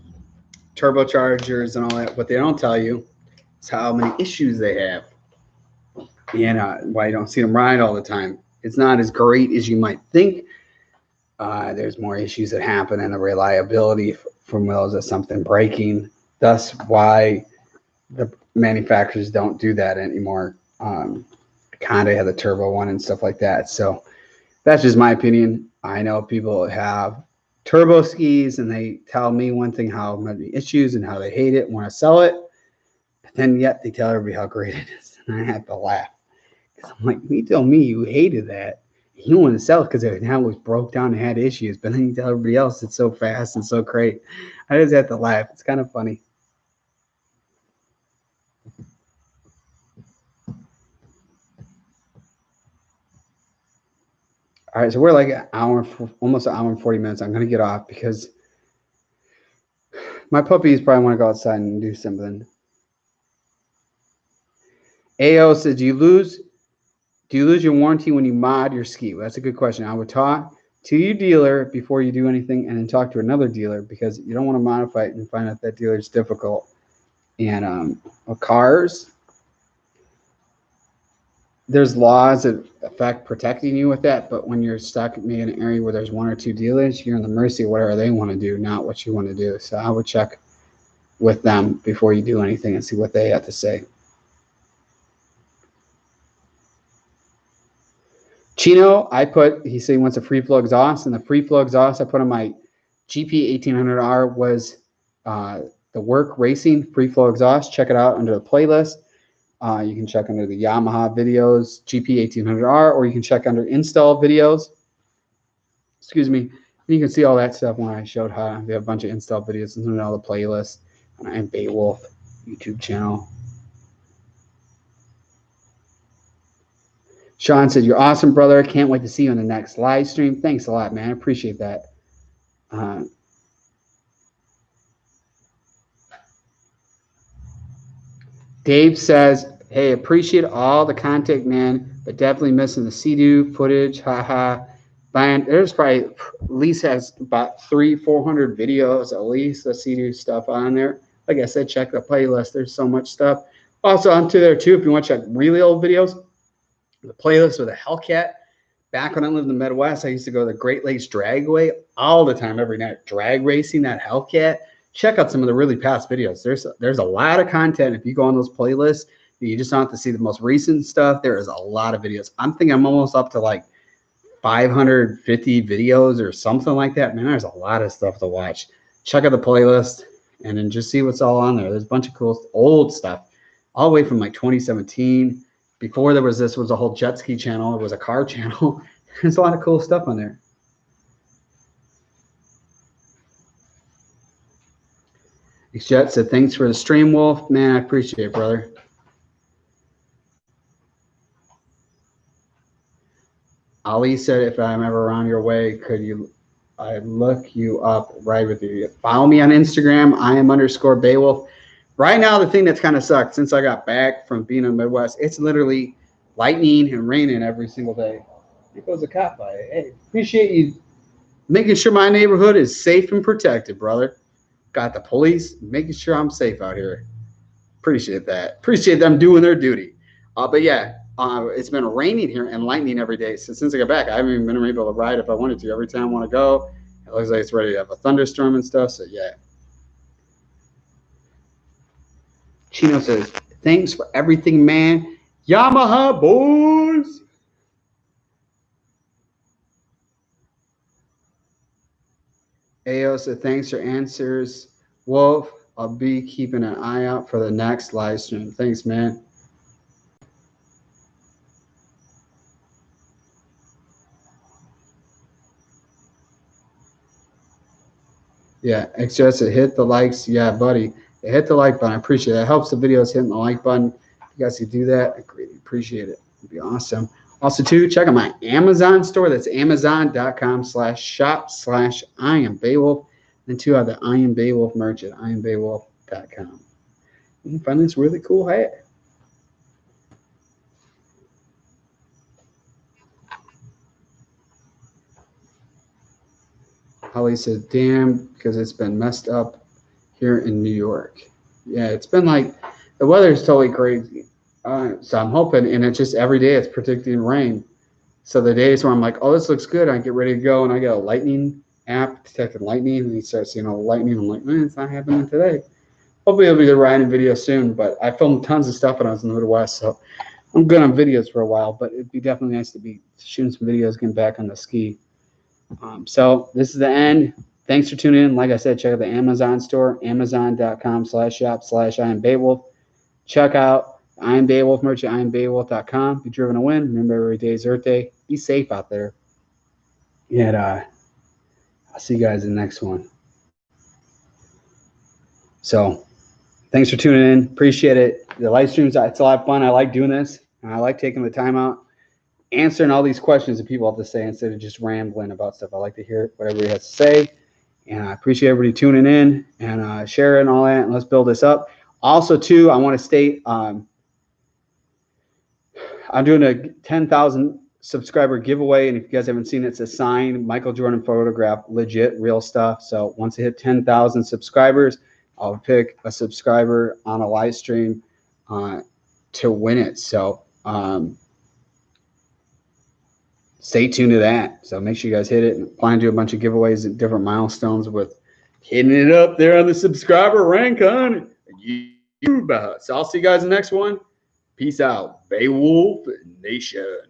turbochargers and all that. What they don't tell you is how many issues they have. And why you don't see them ride all the time. It's not as great as you might think. There's more issues that happen and the reliability from those of something breaking. Thus, why the manufacturers don't do that anymore. Honda had the turbo one and stuff like that. So that's just my opinion. I know people have turbo skis and they tell me one thing, how many issues and how they hate it and want to sell it. But then yet they tell everybody how great it is. And I have to laugh. Because I'm like, you tell me you hated that. You want to sell it because it now was broke down and had issues. But then you tell everybody else it's so fast and so great. I just have to laugh. It's kind of funny. All right, so we're like an hour, almost an hour and 40 minutes. I'm going to get off because my puppies probably want to go outside and do something. AO says, do you lose your warranty when you mod your ski? Well, that's a good question. I would talk to your dealer before you do anything and then talk to another dealer because you don't want to modify it and find out that dealer is difficult. And cars, there's laws that affect protecting you with that, but when you're stuck maybe in an area where there's one or two dealers, you're in the mercy of whatever they want to do, not what you want to do. So I would check with them before you do anything and see what they have to say. Chino, he said he wants a free flow exhaust, and the free flow exhaust I put on my GP 1800R was the Work Racing free flow exhaust. Check it out under the playlist. You can check under the Yamaha videos, GP 1800R, or you can check under install videos. Excuse me. You can see all that stuff when I showed how we have a bunch of install videos and all the playlists on Beowulf YouTube channel. Sean said, you're awesome, brother. Can't wait to see you on the next live stream. Thanks a lot, man. I appreciate that. Dave says, hey, appreciate all the content, man, but definitely missing the Sea-Doo footage. Haha. There's probably at least has about 300-400 videos at least of Sea-Doo stuff on there. Like I said, check the playlist. There's so much stuff. Also onto there too, if you want to check really old videos, the playlist with a Hellcat. Back when I lived in the Midwest, I used to go to the Great Lakes Dragway all the time, every night, drag racing that Hellcat. Check out some of the really past videos. There's a lot of content. If you go on those playlists, you just don't have to see the most recent stuff. There is a lot of videos. I'm thinking I'm almost up to like 550 videos or something like that. Man, there's a lot of stuff to watch. Check out the playlist and then just see what's all on there. There's a bunch of cool old stuff, all the way from like 2017. Before there was this was a whole jet ski channel. It was a car channel. There's a lot of cool stuff on there. Jet said, thanks for the stream, Wolf. Man, I appreciate it, brother. Ali said, if I'm ever around your way, I look you up right with you. Follow me on Instagram. I am _Beowulf. Right now, the thing that's kind of sucked since I got back from being in the Midwest, it's literally lightning and raining every single day. Here goes a cop by. Hey, appreciate you making sure my neighborhood is safe and protected, brother. Got the police making sure I'm safe out here. Appreciate that. Appreciate them doing their duty. But yeah, it's been raining here and lightning every day. So since I got back, I haven't even been able to ride if I wanted to. Every time I want to go, it looks like it's ready to have a thunderstorm and stuff. So yeah. Chino says, thanks for everything, man. Yamaha boys. AO said, thanks for answers. Wolf, I'll be keeping an eye out for the next live stream. Thanks, man. Yeah, just hit the likes. Yeah, buddy. Hit the like button. I appreciate it. It helps the videos hitting the like button. If you guys could do that, I greatly appreciate it. It'd be awesome. Also, too, check out my Amazon store. That's amazon.com/shop/I am Beowulf. And two, the I am Beowulf merch at iambeowulf.com. You can find this really cool hat. Holly says, damn, because it's been messed up here in New York. Yeah, it's been like, the weather is totally crazy. So I'm hoping, and it's just every day it's predicting rain. So the days where I'm like, oh, this looks good, I get ready to go, and I got a lightning app detecting lightning, and you start seeing all the lightning. I'm like, man, it's not happening today. Hopefully it'll be the riding video soon, but I filmed tons of stuff when I was in the Midwest, so I'm good on videos for a while, but it'd be definitely nice to be shooting some videos, getting back on the ski. So this is the end. Thanks for tuning in. Like I said, check out the Amazon store, amazon.com/shop/I am Beowulf. Check out I am Beowulf merch at iambeowulf.com. Be driven to win. Remember, every day is Earth Day. Be safe out there. And I'll see you guys in the next one. So thanks for tuning in. Appreciate it. The live streams, it's a lot of fun. I like doing this. And I like taking the time out, answering all these questions that people have to say instead of just rambling about stuff. I like to hear what everybody has to say. And I appreciate everybody tuning in and sharing all that. And let's build this up. Also, too, I want to state I'm doing a 10,000 subscriber giveaway. And if you guys haven't seen it, it's a signed Michael Jordan photograph, legit, real stuff. So once I hit 10,000 subscribers, I'll pick a subscriber on a live stream to win it. So stay tuned to that. So make sure you guys hit it. And plan to do a bunch of giveaways at different milestones with hitting it up there on the subscriber rank on YouTube. So I'll see you guys in the next one. Peace out, Beowulf Nation.